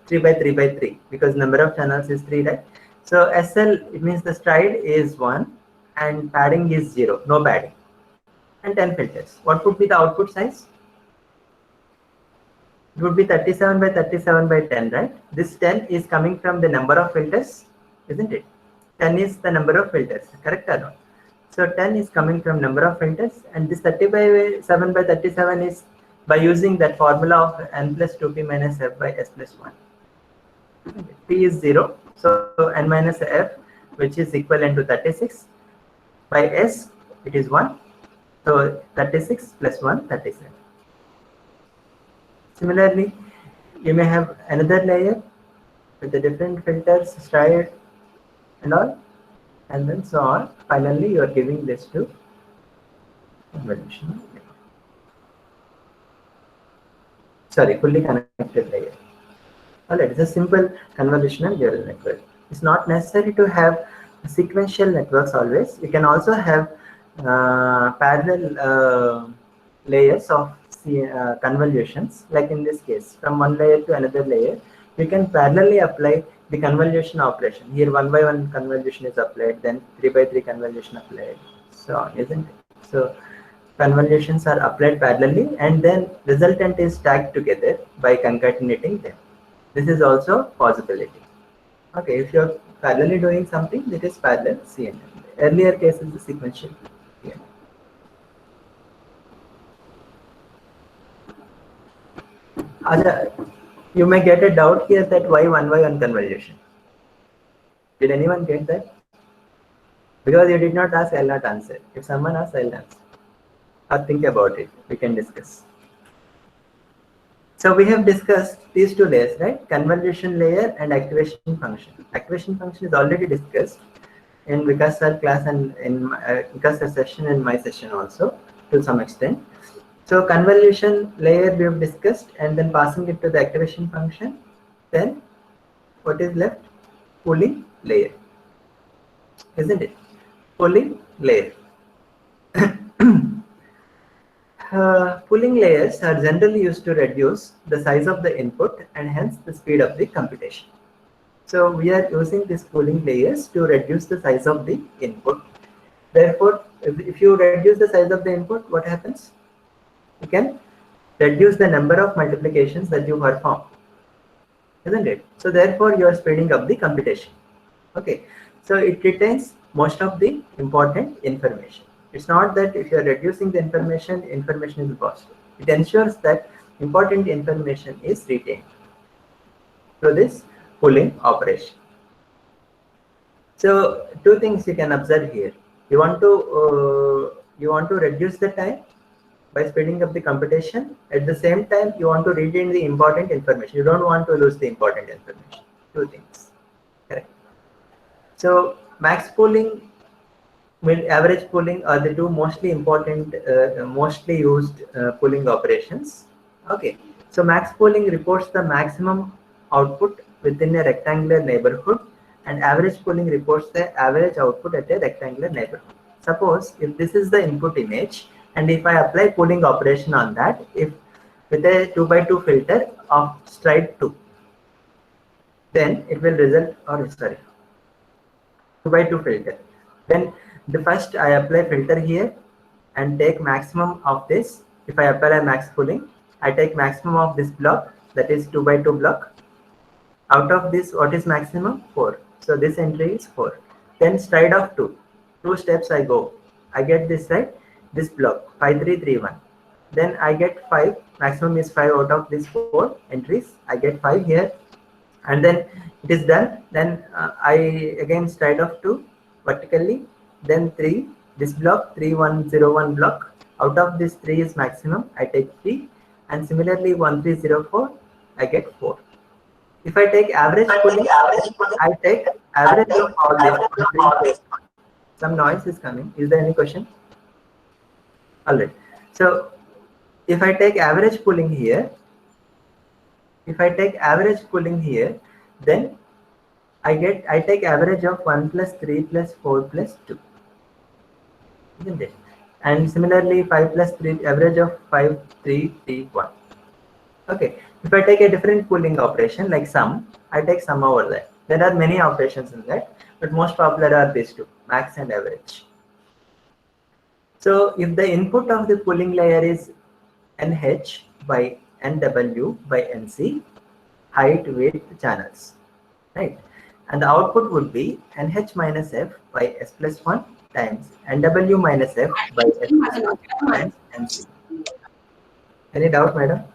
3 by 3 by 3, because number of channels is 3, right? So SL, it means the stride is 1 and padding is 0, no padding, and 10 filters. What would be the output size? It would be 37 by 37 by 10, right? This 10 is coming from the number of filters, isn't it? 10 is the number of filters, correct or not? So 10 is coming from number of filters, and this 37 by 37 is by using that formula of n plus 2p minus f by s plus 1. P is 0, so n minus f, which is equivalent to 36, by s, it is 1, so 36 plus 1, 37. Similarly, you may have another layer with the different filters, stride and all, and then so on. Finally, you are giving this to convolutional, sorry, fully connected layer. Alright, it's a simple convolutional neural network. It's not necessary to have sequential networks always. You can also have parallel layers of convolutions, like in this case, from one layer to another layer. You can parallelly apply the convolution operation. Here 1 by 1 convolution is applied, then 3 by 3 convolution applied, so on, isn't it? So convolutions are applied parallelly, and then resultant is tagged together by concatenating them. This is also possibility. Okay, if you're parallelly doing something, that is parallel CNN. Earlier case is the sequential CNN. You may get a doubt here that why 1 by 1 convolution. Did anyone get that? Because you did not ask, I'll not answer. If someone asks, I'll answer. Or think about it, we can discuss. So we have discussed these two layers, right? Convolution layer and activation function. Activation function is already discussed in Vikas sir class and in Vikas sir session and my session also to some extent. So convolution layer we have discussed, and then passing it to the activation function. Then what is left? Pooling layer, isn't it? Pooling layer. Pooling layers are generally used to reduce the size of the input and hence the speed of the computation. So we are using these pooling layers to reduce the size of the input. Therefore, if you reduce the size of the input, what happens? You can reduce the number of multiplications that you perform, isn't it? So therefore, you are speeding up the computation. Okay, so it retains most of the important information. It's not that if you are reducing the information is lost. It ensures that important information is retained through this pooling operation. So two things you can observe here. You want to reduce the time by speeding up the computation. At the same time, you want to retain the important information. You don't want to lose the important information. Two things. Correct. So max pooling, average pooling are the two mostly important, mostly used pooling operations. Okay. So max pooling reports the maximum output within a rectangular neighborhood, and average pooling reports the average output at a rectangular neighborhood. Suppose if this is the input image, and if I apply pooling operation on that, if with a 2 by 2 filter of stride 2, then it will result, or sorry, 2 by 2 filter. Then the first I apply filter here and take maximum of this. If I apply max pooling, I take maximum of this block, that is 2 by 2 block. Out of this, what is maximum? 4. So this entry is 4. Then stride of 2. 2 steps I go. I get this, right? This block 5331. Then I get 5. Maximum is 5 out of these 4 entries. I get 5 here. And then it is done. Then I again stride of 2 vertically. Then 3. This block 3101 block. Out of this 3 is maximum. I take 3. And similarly 1304. I get 4. If I take average pooling, I take average of all these. Some noise is coming. Is there any question? All right. So if I take average pooling here, then I take average of 1 plus 3 plus 4 plus 2. Isn't it? And similarly 5 plus 3, average of 5, 3, 3, 1. Okay. If I take a different pooling operation like sum, I take sum over there. There are many operations in that, but most popular are these two, max and average. So if the input of the pooling layer is NH by NW by NC, height, width, channels, right? And the output would be NH minus F by S plus 1 times NW minus F by S plus 1 times NC. Any doubt, madam?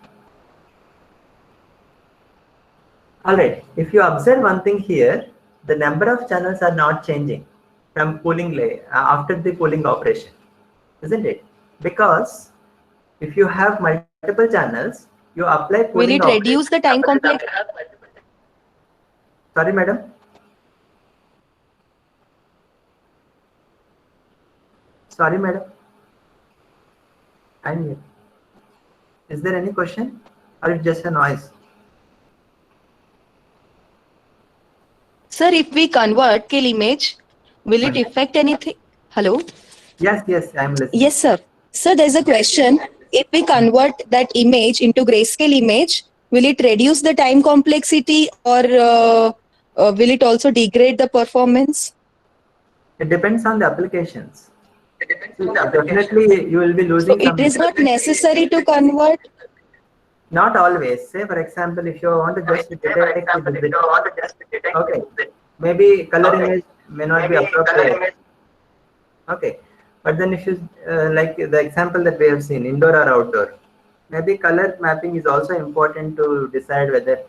Alright, if you observe one thing here, the number of channels are not changing from pooling layer after the pooling operation, isn't it? Because if you have multiple channels, you apply pooling. Will it reduce the time complexity? Sorry, madam. Sorry, madam. I'm here. Is there any question, or it's just a noise? Sir, if we convert kill image, will it affect anything? Hello? Yes, I'm listening. Yes, sir. Sir, there's a question. If we convert that image into grayscale image, will it reduce the time complexity, or will it also degrade the performance? It depends on the applications. Definitely, you will be losing. So it is not necessary to convert? Not always. Say, for example, if you want to just detect okay, maybe color image may not be appropriate. Okay, but then if you like the example that we have seen, indoor or outdoor, maybe color mapping is also important to decide whether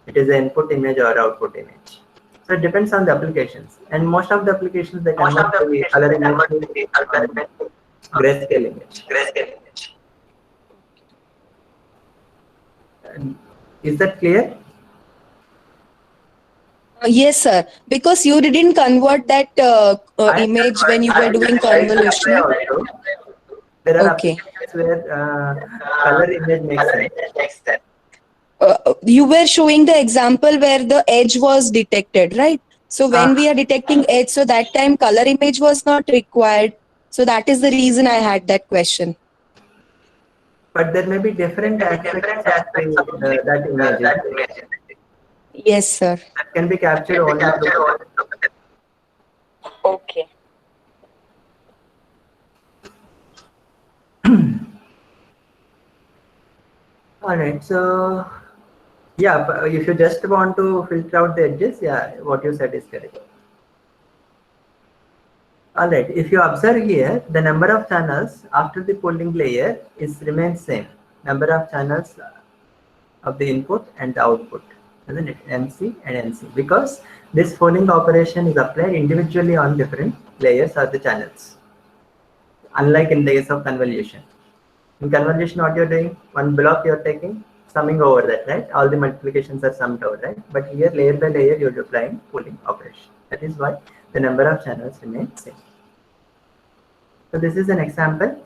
it is an input image or output image. So it depends on the applications, and most of the applications they convert the color image to grayscale image. Is that clear? Yes, sir. Because you didn't convert that image when you were doing convolution. There are Okay. applications where color image makes sense. You were showing the example where the edge was detected, right? So when we are detecting edge, so that time color image was not required. So that is the reason I had that question. But there may be different aspects of that image. Yes, sir. That can be captured only through. Okay. All right. So, yeah, if you just want to filter out the edges, yeah, what you said is correct. All right. If you observe here, the number of channels after the pooling layer remains same. Number of channels of the input and the output, isn't it? MC and NC, because this pooling operation is applied individually on different layers or the channels. Unlike in the case of convolution. In convolution, what you're doing, one block you're taking, summing over that, right? All the multiplications are summed over, right? But here, layer by layer, you're applying pooling operation. That is why the number of channels remain same. So this is an example,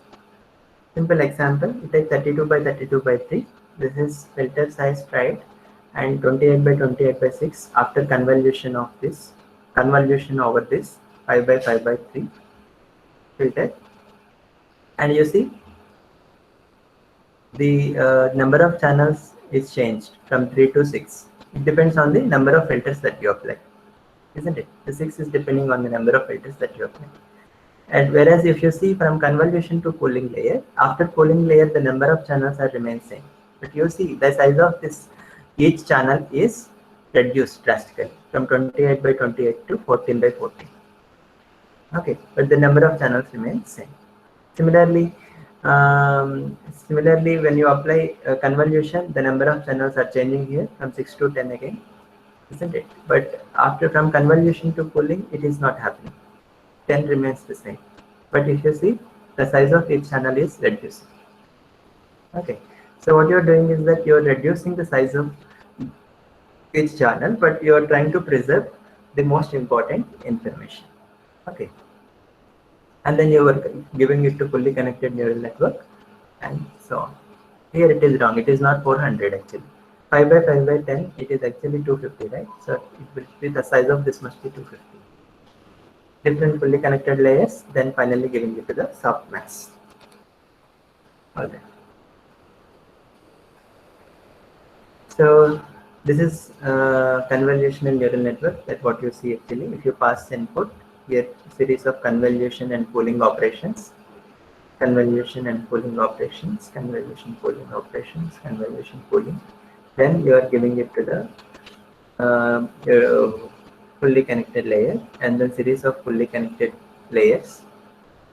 simple example. You take 32 by 32 by 3. This is filter size stride, and 28 by 28 by 6 after convolution of this, convolution over this 5 by 5 by 3 filter. And you see the number of channels is changed from 3 to 6. It depends on the number of filters that you apply. isn't it? The 6 is depending on the number of filters that you apply. And whereas if you see from convolution to pooling layer, after pooling layer, the number of channels are remain same. But you see the size of this each channel is reduced drastically from 28 by 28 to 14 by 14. Okay, but the number of channels remains same. Similarly, when you apply convolution, the number of channels are changing here from 6 to 10 again, isn't it? But after from convolution to pooling, it is not happening. 10 remains the same. But if you see, the size of each channel is reducing. Okay, so what you're doing is that you're reducing the size of each channel, but you're trying to preserve the most important information. Okay, and then you are giving it to fully connected neural network and so on. Here it is wrong, it is not 400 actually. 5 by 5 by 10, it is actually 250, right? So it will be the size of this must be 250. Different fully connected layers, then finally giving it to the softmax. All right. So this is convolutional neural network, that what you see actually. If you pass input, get series of convolution and pooling operations, convolution and pooling operations, convolution pooling operations, convolution pooling. Then you are giving it to the fully connected layer, and then series of fully connected layers.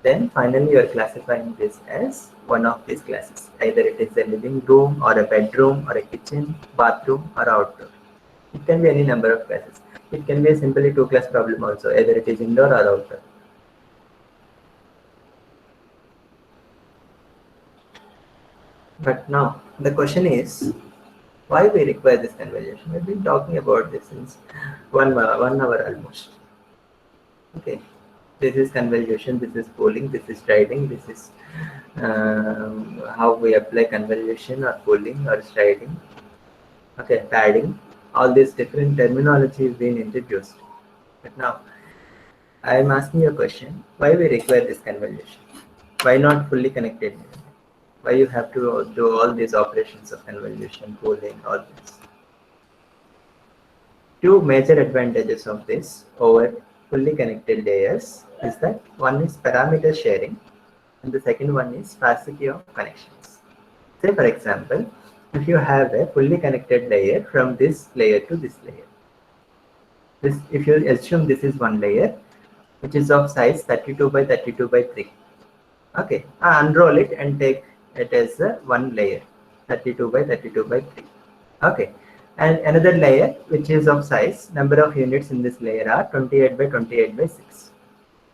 Then finally you are classifying this as one of these classes. Either it is a living room or a bedroom or a kitchen, bathroom or outdoor. It can be any number of classes. It can be a simply two-class problem also, either it is indoor or outdoor. But now the question is, why we require this convolution? We've been talking about this since 1 hour almost. Okay, this is convolution, this is pooling, this is striding, this is how we apply convolution or pooling or striding. Okay, padding, all these different terminology is being introduced. But now I am asking you a question, why we require this convolution? Why not fully connected? Why you have to do all these operations of convolution, pooling, all this? Two major advantages of this over fully connected layers is that one is parameter sharing and the second one is sparsity of connections. Say for example, if you have a fully connected layer from this layer to this layer, if you assume this is one layer which is of size 32 by 32 by 3. Okay, unroll it and take it as one layer 32 by 32 by 3. Okay, and another layer which is of size, number of units in this layer are 28 by 28 by 6.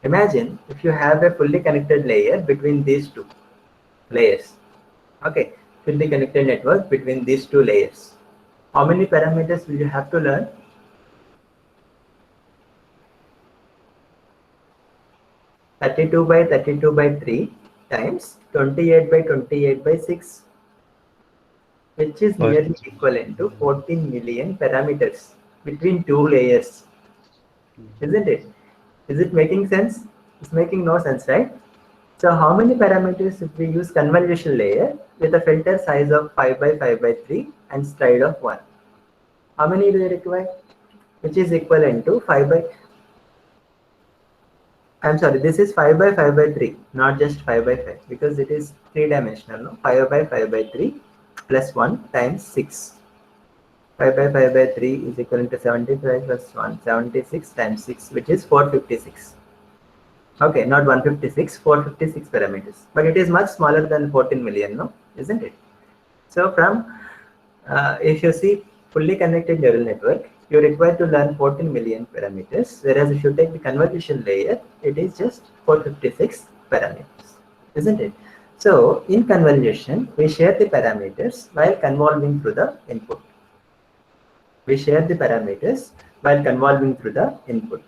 Imagine if you have a fully connected layer between these two layers. Okay, fully connected network between these two layers. How many parameters will you have to learn? (32 by 32 by 3 times 28 by 28 by 6, which is nearly equivalent to 14 million parameters between two layers, isn't it? Is it making sense? It's making no sense, right? So how many parameters if we use convolution layer with a filter size of 5 by 5 by 3 and stride of 1? How many do they require? Which is equivalent to 5 by, I'm sorry, this is 5 by 5 by 3, not just 5 by 5, because it is 3-dimensional. No? 5 by 5 by 3 plus 1 times 6. 5 by 5 by 3 is equivalent to 75 plus 1, 76 times 6, which is 456. Okay, not 156, 456 parameters. But it is much smaller than 14 million, no? Isn't it? So from, if you see fully connected neural network, you're required to learn 14 million parameters, whereas if you take the convolution layer, it is just 456 parameters, isn't it? So in convolution, we share the parameters while convolving through the input. We share the parameters while convolving through the input.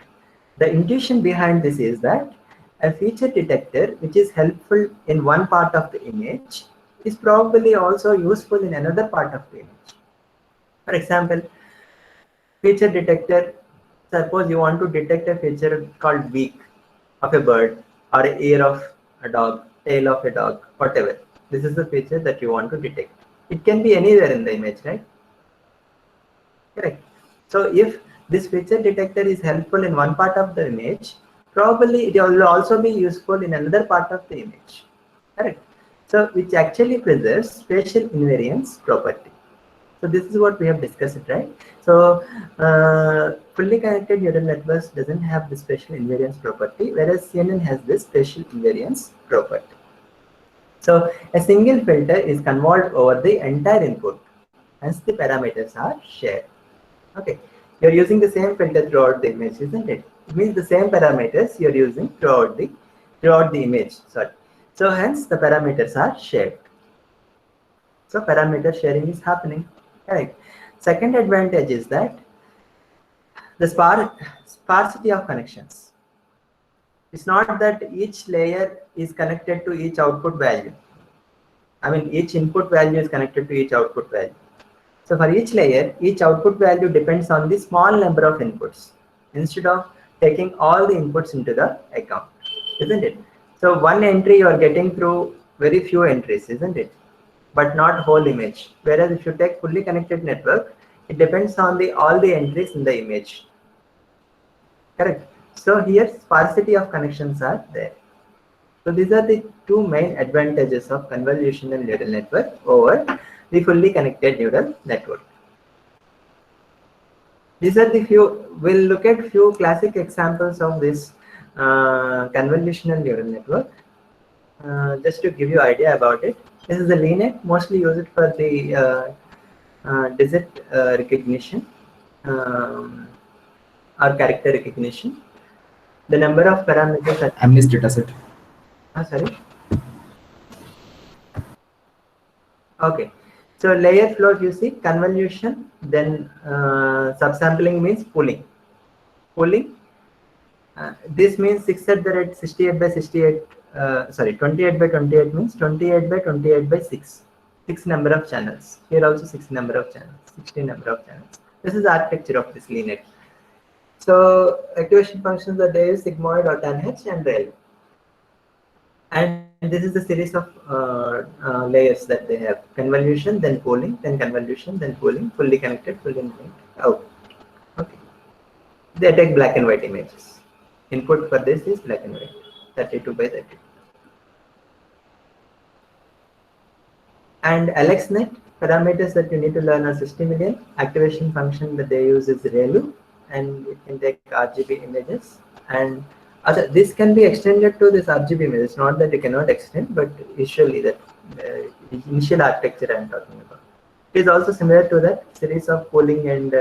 The intuition behind this is that a feature detector which is helpful in one part of the image is probably also useful in another part of the image. For example, feature detector, suppose you want to detect a feature called beak of a bird or an ear of a dog, tail of a dog, whatever. This is the feature that you want to detect. It can be anywhere in the image, right? Correct. So if this feature detector is helpful in one part of the image, probably it will also be useful in another part of the image. Correct. So which actually preserves spatial invariance property. So this is what we have discussed, right? So fully connected neural networks doesn't have the spatial invariance property, whereas CNN has this spatial invariance property. So a single filter is convolved over the entire input, hence the parameters are shared. Okay, you're using the same filter throughout the image, isn't it? It means the same parameters you're using throughout the image. Sorry. So hence the parameters are shared. So parameter sharing is happening. Right. Second advantage is that the sparsity of connections. It's not that each layer is connected to each output value. I mean, each input value is connected to each output value. So for each layer, each output value depends on the small number of inputs instead of taking all the inputs into the account, isn't it? So one entry you are getting through very few entries, isn't it? But not whole image. Whereas if you take fully connected network, it depends on all the entries in the image. Correct. So here sparsity of connections are there. So these are the two main advantages of convolutional neural network over the fully connected neural network. These are the few, we'll look at few classic examples of this convolutional neural network. Just to give you idea about it. This is the LeNet, mostly used for the digit recognition or character recognition. The number of parameters are MNIST dataset. sorry. Okay, so layer flow, you see convolution, then subsampling means pooling. Pooling. This means 6 at the rate 68 by 68. Sorry, 28 by 28 means 28 by 28 by 6. 6 number of channels. Here also 6 number of channels. 16 number of channels. This is the architecture of this LeNet. So activation functions are there: sigmoid or tanh and rel. And this is the series of layers that they have: convolution, then pooling, then convolution, then pooling, fully connected, fully linked out. Okay. They take black and white images. Input for this is black and white, 32 by 32. And AlexNet, parameters that you need to learn are 60 million. Activation function that they use is ReLU, and it can take RGB images. And this can be extended to this RGB image. It's not that it cannot extend, but usually that initial architecture I am talking about. It is also similar to that series of pooling and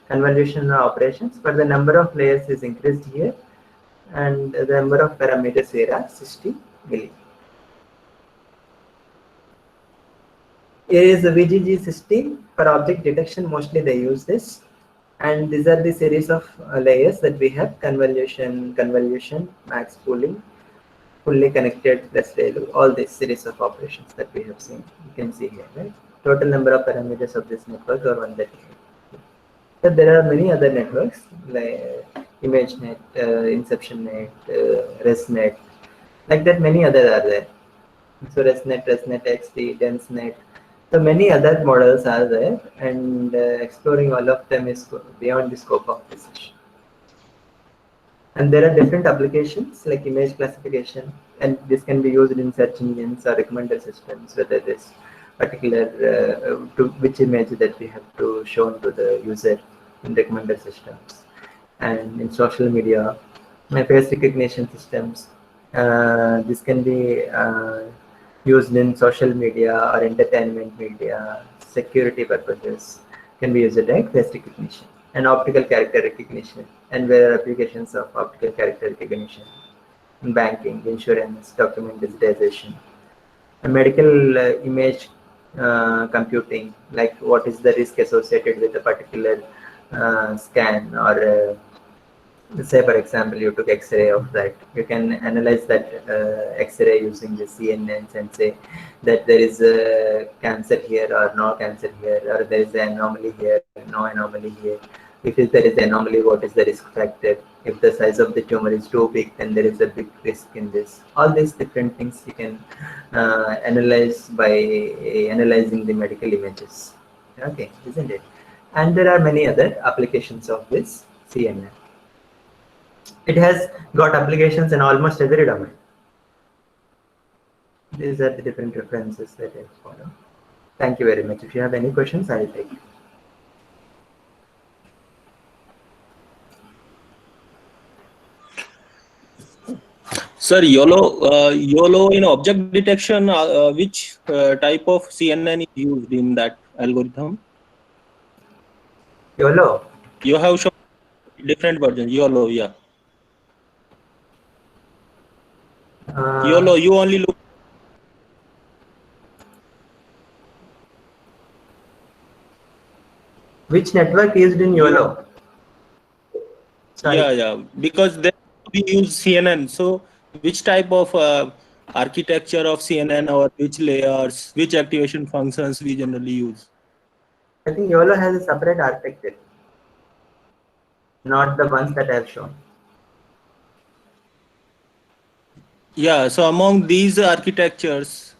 convolution operations, but the number of layers is increased here, and the number of parameters here are 60 million. Here is the VGG system for object detection. Mostly they use this. And these are the series of layers that we have: convolution, max pooling, fully connected, plus ReLU, all these series of operations that we have seen. You can see here, right? Total number of parameters of this network are 138. But there are many other networks like ImageNet, InceptionNet, ResNet, like that. Many others are there. So ResNet, ResNet XT, DenseNet. So many other models are there, and exploring all of them is beyond the scope of this session. And there are different applications like image classification, and this can be used in search engines or recommender systems, whether this particular to which image that we have to show to the user in recommender systems, and in social media, face recognition systems. This can be used in social media or entertainment media, security purposes, can be used like face recognition and optical character recognition, and where applications of optical character recognition in banking, insurance, document digitization, and medical image computing, like what is the risk associated with a particular scan, or say for example you took X-ray of that, you can analyze that X-ray using the CNNs and say that there is a cancer here or no cancer here, or there is an anomaly here, no anomaly here. If there is an anomaly, what is the risk factor? If the size of the tumor is too big, then there is a big risk in this. All these different things you can analyze by analyzing the medical images. Okay, isn't it? And there are many other applications of this CNN. It has got applications in almost every domain. These are the different references that I follow. Thank you very much. If you have any questions, I will take. Sir, YOLO in object detection, which type of CNN is used in that algorithm? YOLO. You have shown different versions. YOLO, yeah. YOLO, you only look. Which network used in YOLO? Sorry. Yeah. Because then we use CNN. So, which type of architecture of CNN or which layers, which activation functions we generally use? I think YOLO has a separate architecture, not the ones that I have shown. Yeah. So, among these architectures,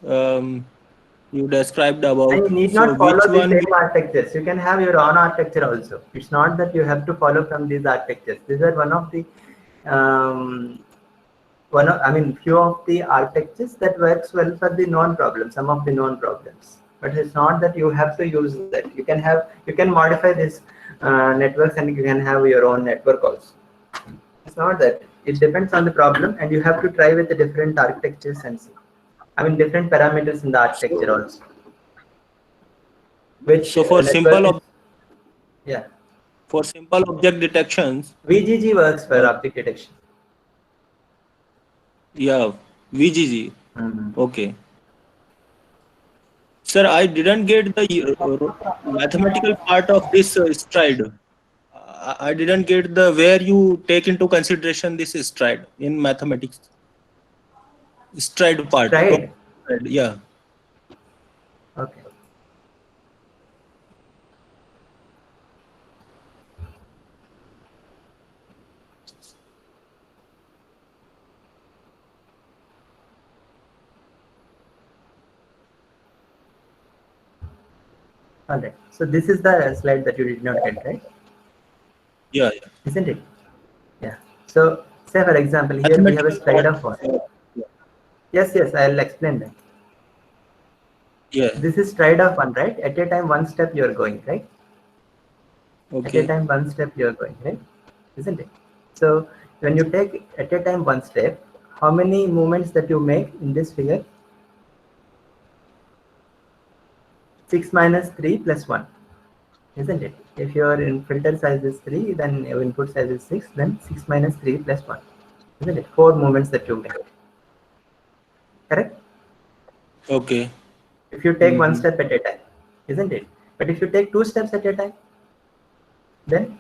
you described about. And you need so not follow which the one? same architectures. You can have your own architecture also. It's not that you have to follow from these architectures. These are one of the few of the architectures that works well for the known problems, some of the known problems. But it's not that you have to use that. You can modify this networks and you can have your own network also. It's not that. It depends on the problem, and you have to try with the different architectures and see. Different parameters in the architecture also. Which So for simple for simple object detections, VGG works for object detection. Yeah, VGG. Mm-hmm. Okay. Sir, I didn't get the mathematical part of this stride. I didn't get the where you take into consideration this stride in mathematics. Stride part. Stride? Yeah. Okay. All right. So this is the slide that you did not get, right? Yeah. Isn't it? Yeah. So say for example, here we have a stride of one. Yes, I'll explain that. Yeah. This is stride of one, right? At a time, one step you're going, right? Okay. At a time, one step you're going, right? Isn't it? So when you take at a time one step, how many movements that you make in this figure? 6 minus 3 plus 1, isn't it? If your filter size is 3, then your input size is 6, then 6 minus 3 plus 1, isn't it? 4 movements that you make. Correct? Okay. If you take one step at a time, isn't it? But if you take 2 steps at a time, then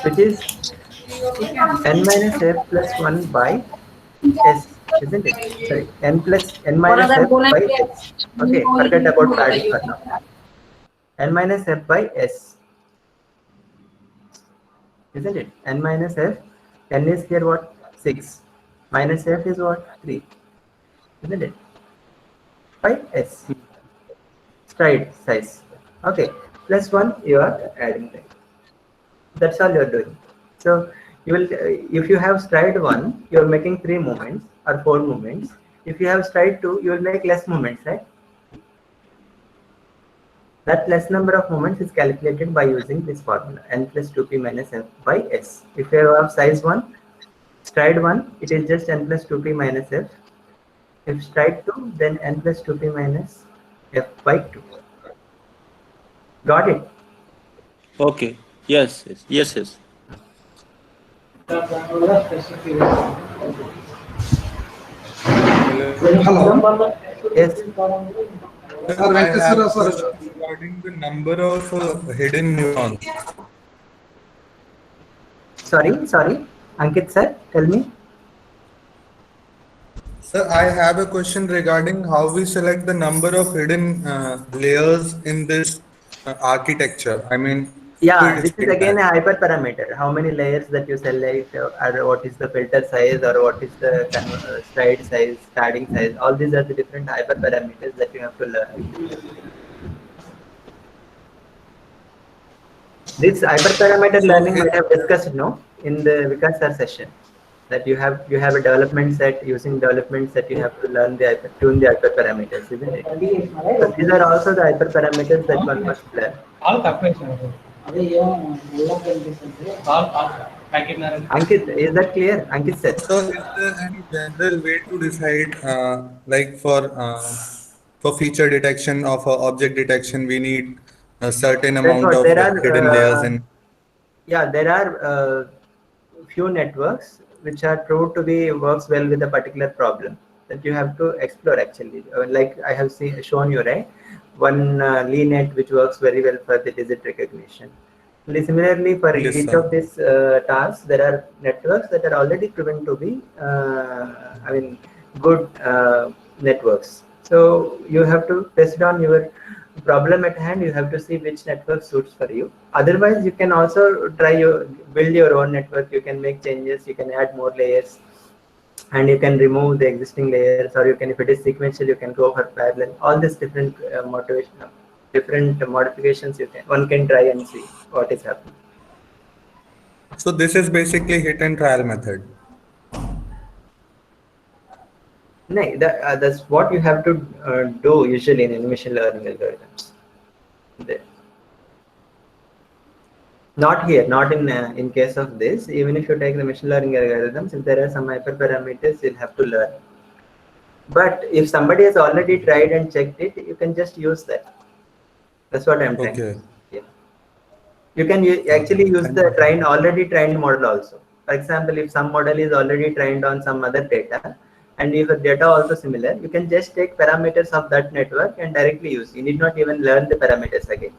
which is n minus f plus 1 by s, isn't it? Sorry, n minus f by s. Okay, forget about padding for now. N minus f by s, isn't it? N minus f, n is here what? 6. Minus f is what? 3, isn't it? By s. Stride size. Okay, plus 1 you are adding that. That's all you are doing. So you will, if you have stride 1, you are making 3 movements or 4 movements. If you have stride 2, you will make less movements, right? That less number of movements is calculated by using this formula, n plus 2p minus f by s. If you have size 1, stride 1, it is just n plus 2p minus f. If stride 2, then n plus 2p minus f by 2. Got it? Okay. Yes. Hello. Yes. I have a question regarding the number of hidden neurons. Sorry. Ankit sir, tell me. Sir, I have a question regarding how we select the number of hidden layers in this architecture. I mean, Yeah, to this is explain again a that. hyperparameter. How many layers that you select, or what is the filter size, or what is the stride size, padding size. All these are the different hyperparameters that you have to learn. This hyperparameter So learning here- might have discussed in the Vikas sir session, that you have a development set. Using development set, you have to learn tune the hyperparameters, isn't it? So these are also the hyperparameters that one must learn. Ankit, is that clear? Ankit sir. So is there any general way to decide, like for feature detection of object detection, we need a certain That's amount what of there are. hidden layers in? Yeah, there are few networks which are proved to be works well with a particular problem that you have to explore actually. Like I have shown you, right? One LeNet which works very well for the digit recognition. Similarly, for Yes, each sir. of these tasks, there are networks that are already proven to be, good networks. So you have to test on your problem at hand. You have to see which network suits for you. Otherwise, you can also build your own network. You can make changes. You can add more layers, and you can remove the existing layers, or you can, if it is sequential, you can go for parallel. All these different different modifications one can try and see what is happening. So this is basically hit and trial method. No, that's what you have to do usually in machine learning algorithms. Not here, not in case of this. Even if you take the machine learning algorithms, if there are some hyperparameters, you'll have to learn. But if somebody has already tried and checked it, you can just use that. That's what I'm trying. Okay. Yeah. You can actually use the already trained model also. For example, if some model is already trained on some other data, and if the data also similar, you can just take parameters of that network and directly use. You need not even learn the parameters again.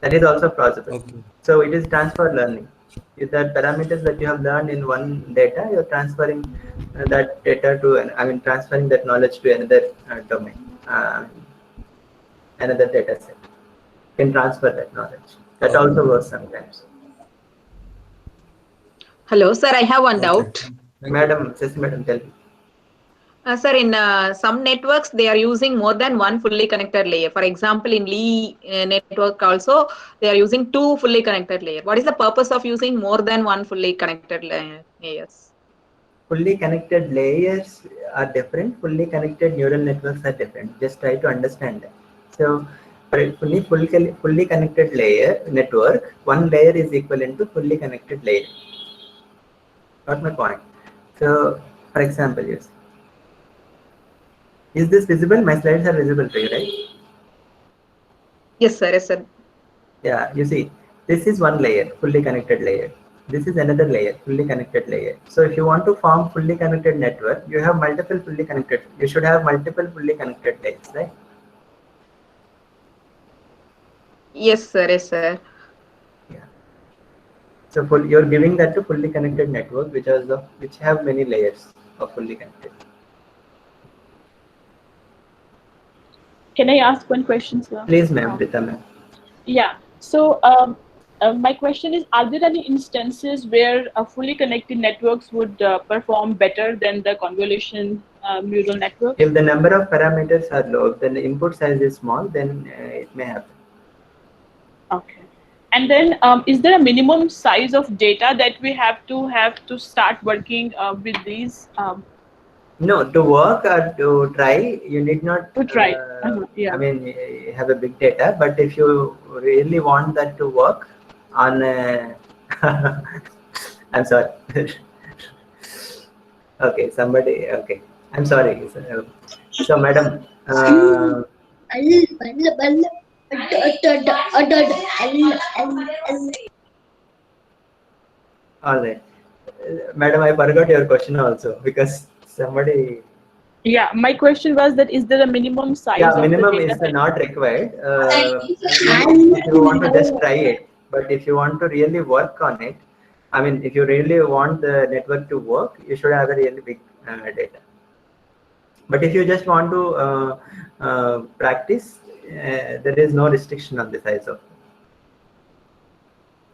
That is also possible. Okay. So it is transfer learning. If the parameters that you have learned in one data, you're transferring that data to, transferring that knowledge to another domain, another data set. You can transfer that knowledge. That also works sometimes. Hello, sir. I have one doubt. Madam, tell me. Sir, in some networks, they are using more than one fully connected layer. For example, in Lee network also, they are using two fully connected layers. What is the purpose of using more than one fully connected layers? Fully connected layers are different. Fully connected neural networks are different. Just try to understand that. So, for a fully connected layer network, one layer is equivalent to fully connected layer. Got my point? So, for example, yes. Is this visible? My slides are visible to you, right? Yes, sir. Yes, sir. Yeah, you see, this is one layer, fully connected layer. This is another layer, fully connected layer. So if you want to form fully connected network, you have multiple fully connected. You should have multiple fully connected layers, right? Yes, sir. Yes, sir. Yeah. So you're giving that to fully connected network, which have many layers of fully connected. Can I ask one question, sir? Please, ma'am, Rita, ma'am. Yeah. So my question is, are there any instances where fully connected networks would perform better than the convolution neural network? If the number of parameters are low, then the input size is small, then it may happen. Okay. And then is there a minimum size of data that we have to start working with these? No, to work or to try, you need not. To try. Yeah. You have a big data, but if you really want that to work on I'm sorry. Okay, somebody. Okay, I'm sorry. So, madam. All right, madam. I forgot your question also because somebody. Yeah, my question was that is there a minimum size? Yeah, of minimum the is data not required. If you want to just try it, but if you want to really work on it, if you really want the network to work, you should have a really big data. But if you just want to practice, there is no restriction on the size of.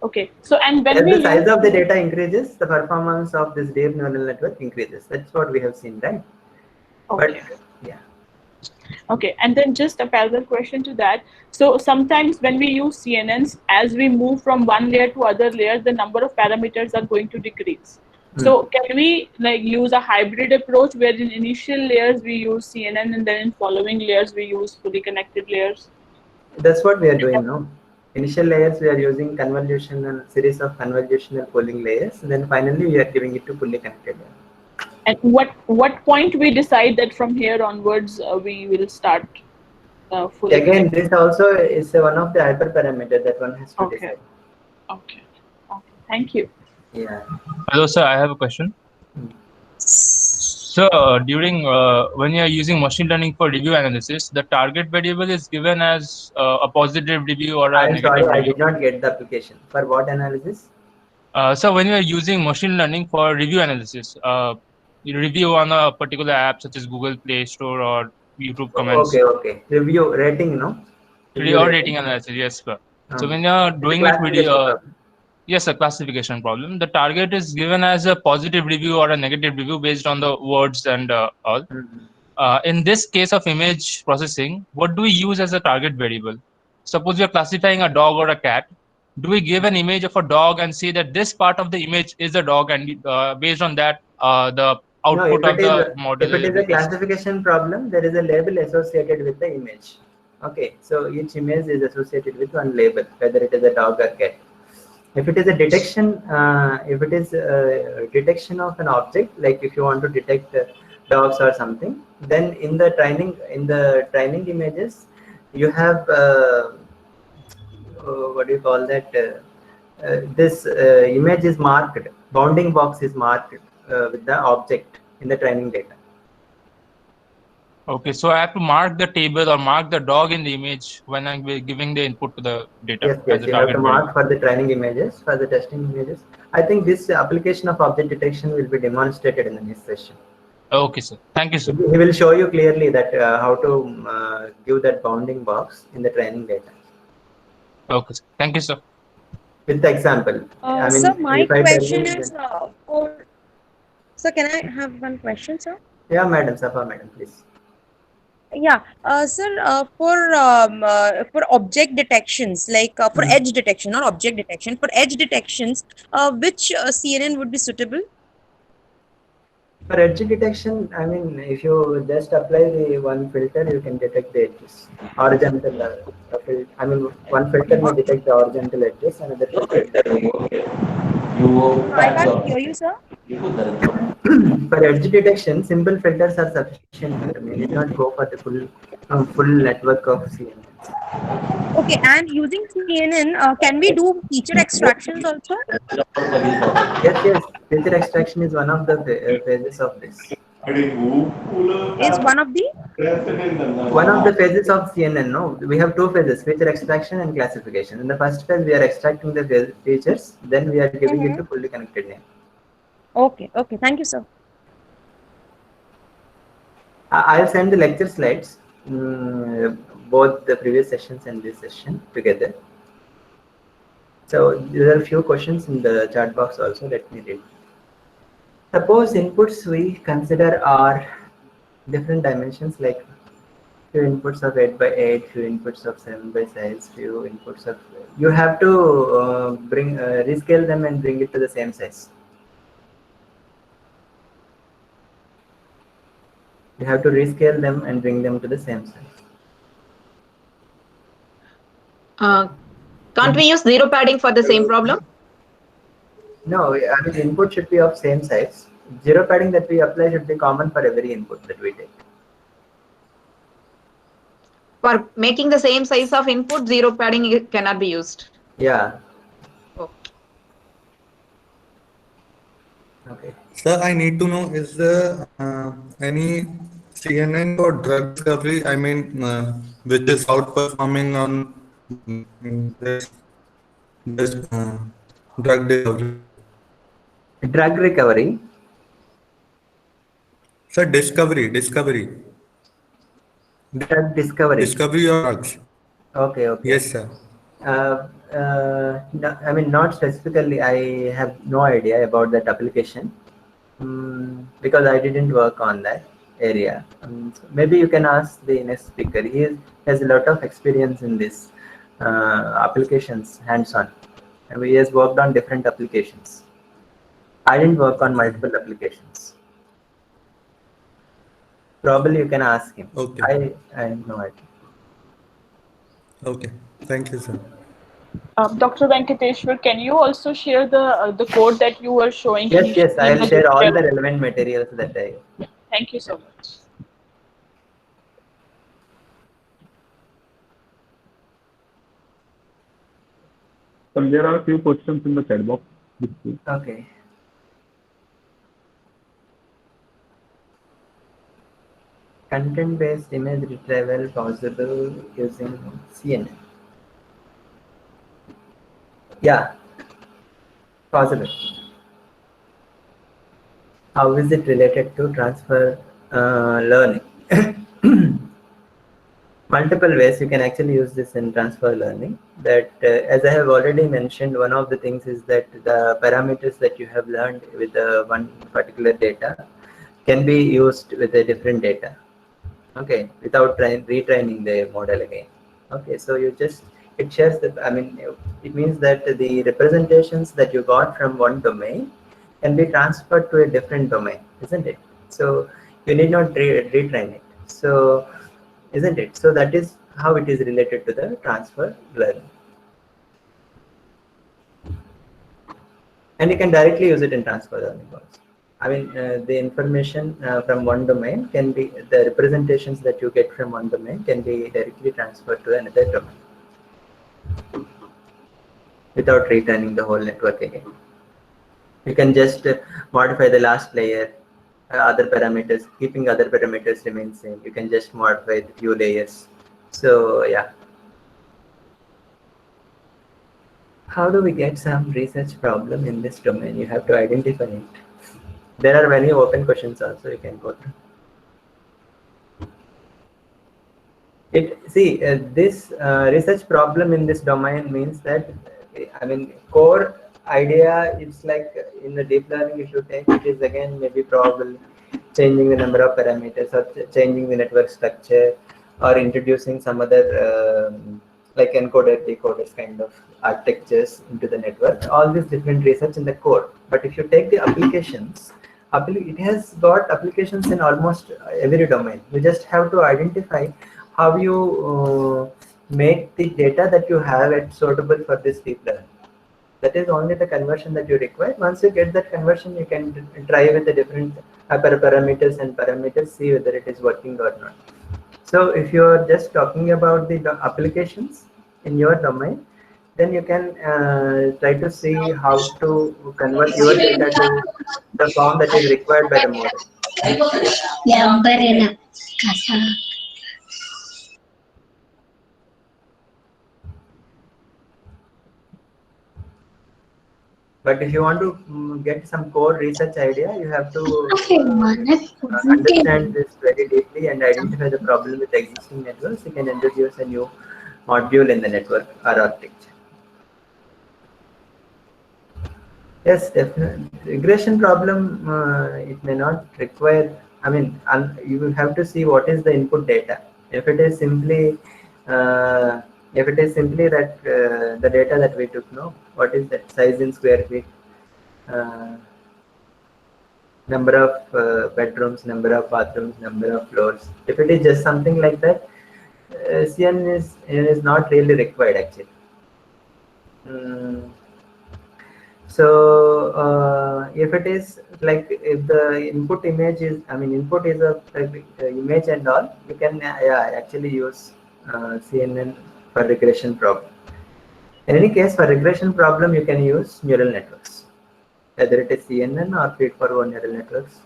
Okay. So and when as we the size of the data increases, the performance of this deep neural network increases. That's what we have seen, right? Okay. But yeah. Okay, and then just a parallel question to that. So sometimes when we use CNNs, as we move from one layer to other layers, the number of parameters are going to decrease. So can we like use a hybrid approach where in initial layers we use CNN and then in following layers we use fully connected layers? That's what we are doing now. Initial layers we are using convolutional series of convolutional polling layers. Then finally we are giving it to fully connected layer. And what point we decide that from here onwards we will start fully Again, connected? this also is one of the hyperparameter that one has to decide. Okay. Thank you. Yeah. Hello, sir. I have a question. So, during when you are using machine learning for review analysis, the target variable is given as a positive review or a I'm negative sorry, I review. did not get the application. For what analysis? So, when you are using machine learning for review analysis, you review on a particular app such as Google Play Store or YouTube comments. Okay. Review rating, no? Or rating analysis, yes, sir. So, when you are doing it with yes, a classification problem. The target is given as a positive review or a negative review based on the words and all. In this case of image processing, what do we use as a target variable? Suppose we are classifying a dog or a cat. Do we give an image of a dog and say that this part of the image is a dog, and based on that, the output of the model? If it is a classification problem, there is a label associated with the image. Okay, so each image is associated with one label, whether it is a dog or cat. If it is a detection, detection of an object, like if you want to detect dogs or something, then in the training images, you have what do you call that? This image is marked. Bounding box is marked with the object in the training data. Okay, so I have to mark the table or mark the dog in the image when I'm giving the input to the data. Yes, you have to mark for the training images, for the testing images. I think this application of object detection will be demonstrated in the next session. Okay, sir. Thank you, sir. He will show you clearly that how to give that bounding box in the training data. Okay, sir. Thank you, sir. With the example. Sir, my question is Sir, can I have one question, sir? Yeah, madam, Safa, madam, please. Yeah, sir, for object detections, like for edge detection, not object detection, for edge detections, which CNN would be suitable? For edge detection, I mean, if you just apply the one filter, you can detect the edges. Horizontal, one filter may detect the horizontal edges, another filter. I can't hear you, sir. For edge detection, simple filters are sufficient. We need not go for the full network of CNN. Okay, and using CNN, can we do feature extractions also? Yes. Feature extraction is one of the phases of this. Is one of the phases of CNN. No, we have two phases: feature extraction and classification. In the first phase, we are extracting the features. Then we are giving it to fully connected name. Okay. Thank you, sir. I'll send the lecture slides, both the previous sessions and this session together. So there are a few questions in the chat box also. Let me read. Suppose inputs we consider are different dimensions, like few inputs of 8 by 8, few inputs of 7 by 6, few inputs of. You have to rescale them and bring it to the same size. You have to rescale them and bring them to the same size. Can't we use zero padding for the same problem? No, I mean input should be of same size. Zero padding that we apply should be common for every input that we take. For making the same size of input, zero padding cannot be used. Yeah. Okay. Sir, I need to know, is there any CNN for drug discovery? I mean, which is outperforming on this drug discovery? Drug recovery? Sir, discovery. Drug discovery. Discovery of drugs. Okay. Yes, sir. No, I mean, not specifically. I have no idea about that application because I didn't work on that. area. So maybe you can ask the next speaker. Has a lot of experience in this applications, hands-on. And he has worked on different applications. I didn't work on multiple applications. Probably you can ask him. Okay. I have no idea. Okay. Thank you, sir. Dr. Venkateshwar, can you also share the code that you were showing? Yes, yes, initially in I'll the share all video? the relevant materials that I. Thank you so much. So there are a few questions in the chat box. Okay. Content-based image retrieval possible using CNN. Yeah, possible. How is it related to transfer learning? Multiple ways you can actually use this in transfer learning. That as I have already mentioned, one of the things is that the parameters that you have learned with one particular data can be used with a different data. Okay, without retraining the model again. Okay, so you just, it shares the, I mean, it means that the representations that you got from one domain can be transferred to a different domain, isn't it? So you need not retrain it. So, isn't it? So that is how it is related to the transfer learning. And you can directly use it in transfer learning also. I mean, the information from one domain can be, the representations that you get from one domain can be directly transferred to another domain without returning the whole network again. You can just modify the last layer, other parameters, keeping other parameters remain same. You can just modify the few layers. So yeah. How do we get some research problem in this domain? You have to identify it. There are many open questions also you can go through. This research problem in this domain means that, I mean, core idea, it's like in the deep learning, if you take it, is again maybe probable changing the number of parameters or changing the network structure or introducing some other like encoder decoders kind of architectures into the network. All these different research in the core. But if you take the applications, it has got applications in almost every domain. You just have to identify how you make the data that you have it suitable for this deep learning. That is only the conversion that you require. Once you get that conversion, you can try with the different hyperparameters and parameters, see whether it is working or not. So if you are just talking about the applications in your domain, then you can try to see how to convert your data to the form that is required by the model. But if you want to get some core research idea, you have to understand this very deeply and identify the problem with existing networks. You can introduce a new module in the network or architecture. Yes, definitely. Regression problem, it may not require, I mean, you will have to see what is the input data. If it is simply that the data that we took, no, what is that size in square feet, number of bedrooms, number of bathrooms, number of floors. If it is just something like that, CNN is not really required actually. So if it is like, if the input image is, I mean, input is a image and all, you can actually use CNN for regression problem. In any case, for regression problem, you can use neural networks, whether it is CNN or feed-forward neural networks.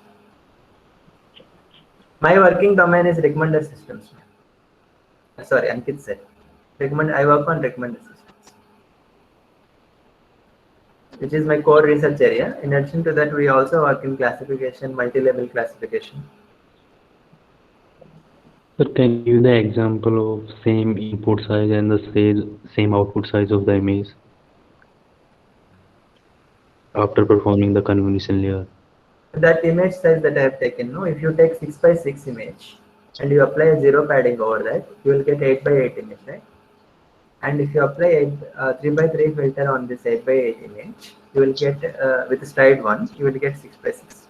My working domain is recommender systems. Sorry, Ankit said. I work on recommender systems, which is my core research area. In addition to that, we also work in classification, multi-level classification. Sir, can you give the example of same input size and the same output size of the image after performing the convolution layer? that image size that I have taken, no, if you take 6 by 6 image and you apply a zero padding over that, you will get 8 by 8 image, right? And if you apply 3 by 3 filter on this 8 by 8 image, you will get with stride 1, you will get 6 by 6.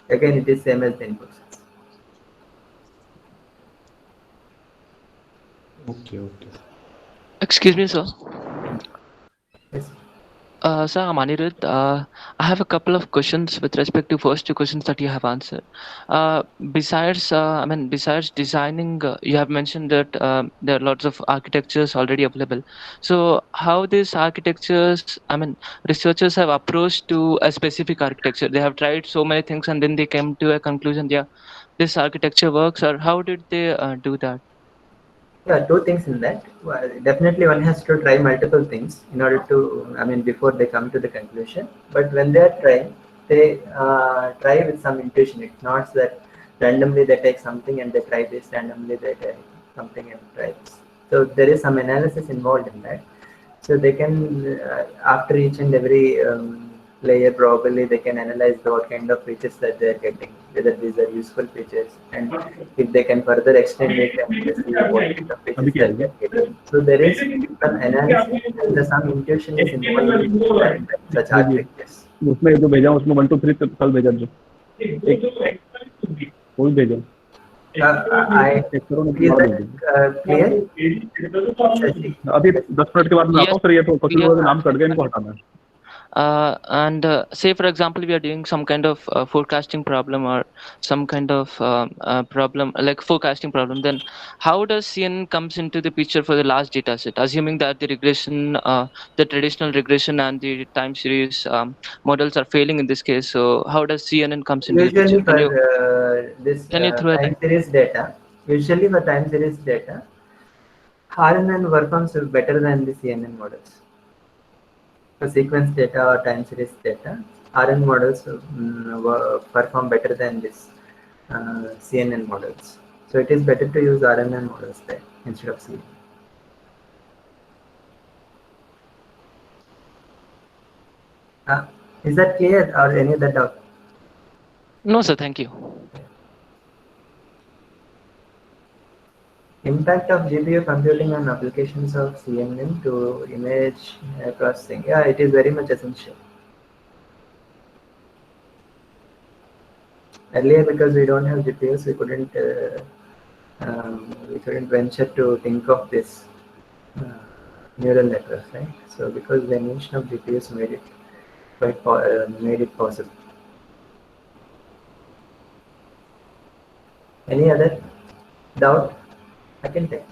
Again, it is same as the input size. Okay, okay. Excuse me, sir. Yes. Sir, I'm Anirudh. I have a couple of questions with respect to first two questions that you have answered. Besides designing, you have mentioned that there are lots of architectures already available. So how these architectures, researchers have approached to a specific architecture. They have tried so many things and then they came to a conclusion, yeah, this architecture works, or how did they do that? Yeah, two things in that. Well, definitely one has to try multiple things in order to, before they come to the conclusion. But when they are trying, they try with some intuition. It's not that randomly they take something and they try this, randomly they take something and try this. So there is some analysis involved in that. So they can, after each and every layer, probably they can analyze what kind of features that they are getting, whether these are useful features, and if they can further extend it and see what kind of features that they are getting. So there is some analysis and some intuition is involved in such architectures. उसमें जो भेजा उसमें 1 2 3 कल भेजा जो कोई भेजा Is that clear? अभी 10 मिनट के बाद मैं आता हूँ सर ये तो क्वेश्चन का नाम कट गया इनको हटाना है say for example we are doing some kind of forecasting problem or some kind of problem like forecasting problem, then how does CNN comes into the picture for the large data set, assuming that the regression, the traditional regression and the time series models are failing in this case? So how does CNN comes into Usually the picture? for this time series data, usually for time series data, RNN performs better than the CNN models. For sequence data or time series data, RN models perform better than this CNN models. So it is better to use RNN models there instead of CNN. Is that clear or any other doubt? No, sir. Thank you. Impact of GPU computing on applications of CNN to image processing. Yeah, it is very much essential. Earlier, because we don't have GPUs, we couldn't venture to think of this neural networks, right? So, because the invention of GPUs made it made it possible. Any other doubt? I can take.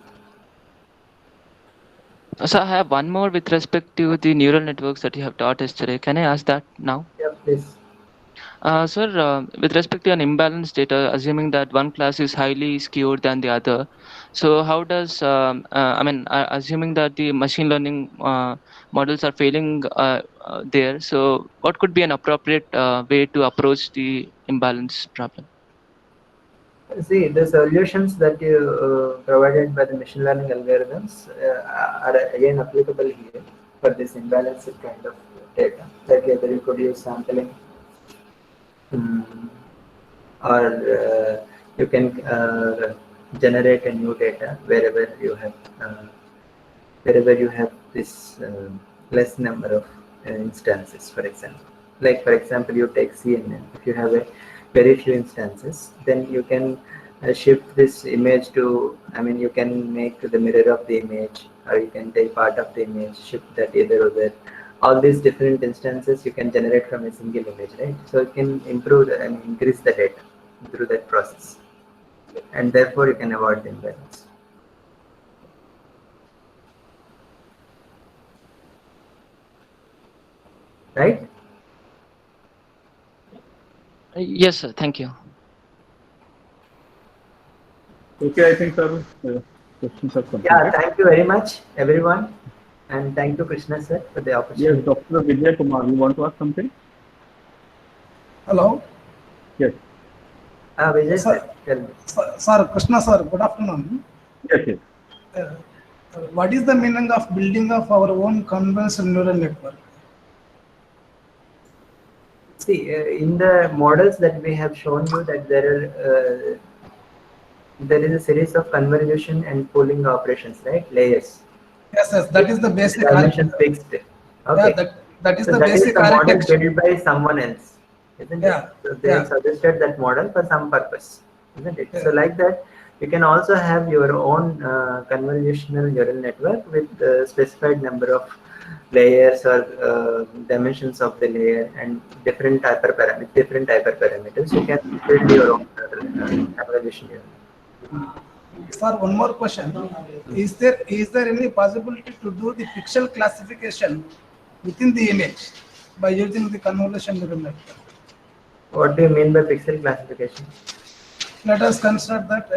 So I have one more with respect to the neural networks that you have taught yesterday. Can I ask that now? Yeah, please. Sir, with respect to an imbalanced data, assuming that one class is highly skewed than the other, so how does, assuming that the machine learning models are failing there, so what could be an appropriate way to approach the imbalance problem? See, the solutions that you provided by the machine learning algorithms are again applicable here for this imbalanced kind of data. Like whether you could use sampling, or you can generate a new data wherever you have this less number of instances. For example, you take CNN. If you have a very few instances, then you can shift this image to, you can make the mirror of the image, or you can take part of the image, shift that either or there. All these different instances you can generate from a single image, right? So you can improve and increase the data through that process, and therefore you can avoid the imbalance. Right? Yes, sir. Thank you. Okay, I think sir, questions are completed. Yeah, thank you very much, everyone, and thank you, Krishna sir, for the opportunity. Yes, Dr. Vijay Kumar, you want to ask something? Hello. Yes. Vijay sir, tell me. Sir, Krishna sir, good afternoon. Yes. What is the meaning of building of our own convolutional neural network? See, in the models that we have shown you that there is a series of convolution and pooling operations, right? Layers. Yes, yes, that is the basic. Dimension fixed. Okay. Yeah, that is So the that is basic the model architecture. built by someone else, isn't Yeah, it? So they have yeah. suggested that model for some purpose, isn't it? So Yeah. like that, you can also have your own convolutional neural network with specified number of layers or dimensions of the layer and different hyperparameters. You can build your own convolution neural. Sir, one more question. Is there any possibility to do the pixel classification within the image by using the convolution neural network? What do you mean by pixel classification? Let us consider that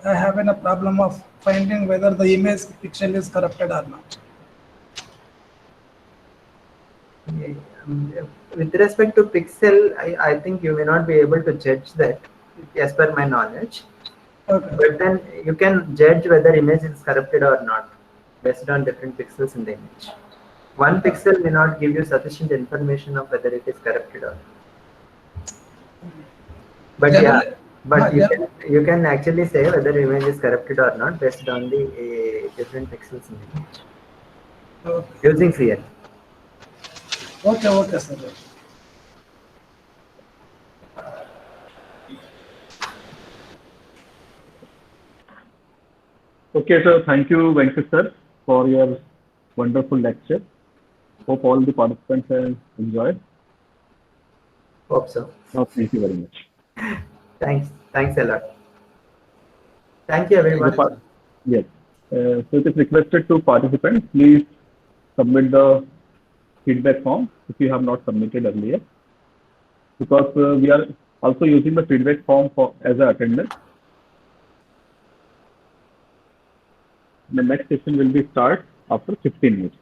I have a problem of finding whether the image pixel is corrupted or not. With respect to pixel, I think you may not be able to judge that as per my knowledge. Okay. But then you can judge whether image is corrupted or not based on different pixels in the image. One pixel may not give you sufficient information of whether it is corrupted or not. But you can actually say whether image is corrupted or not based on the different pixels in the image. Okay. Using CN. Okay, sir. Okay, so thank you, Venkat sir, for your wonderful lecture. Hope all the participants have enjoyed. Hope so. Oh, thank you very much. Thanks a lot. Thank you, everyone. Yes. So it is requested to participants, please submit the feedback form if you have not submitted earlier, because we are also using the feedback form as an attendance. The next session will be start after 15 minutes.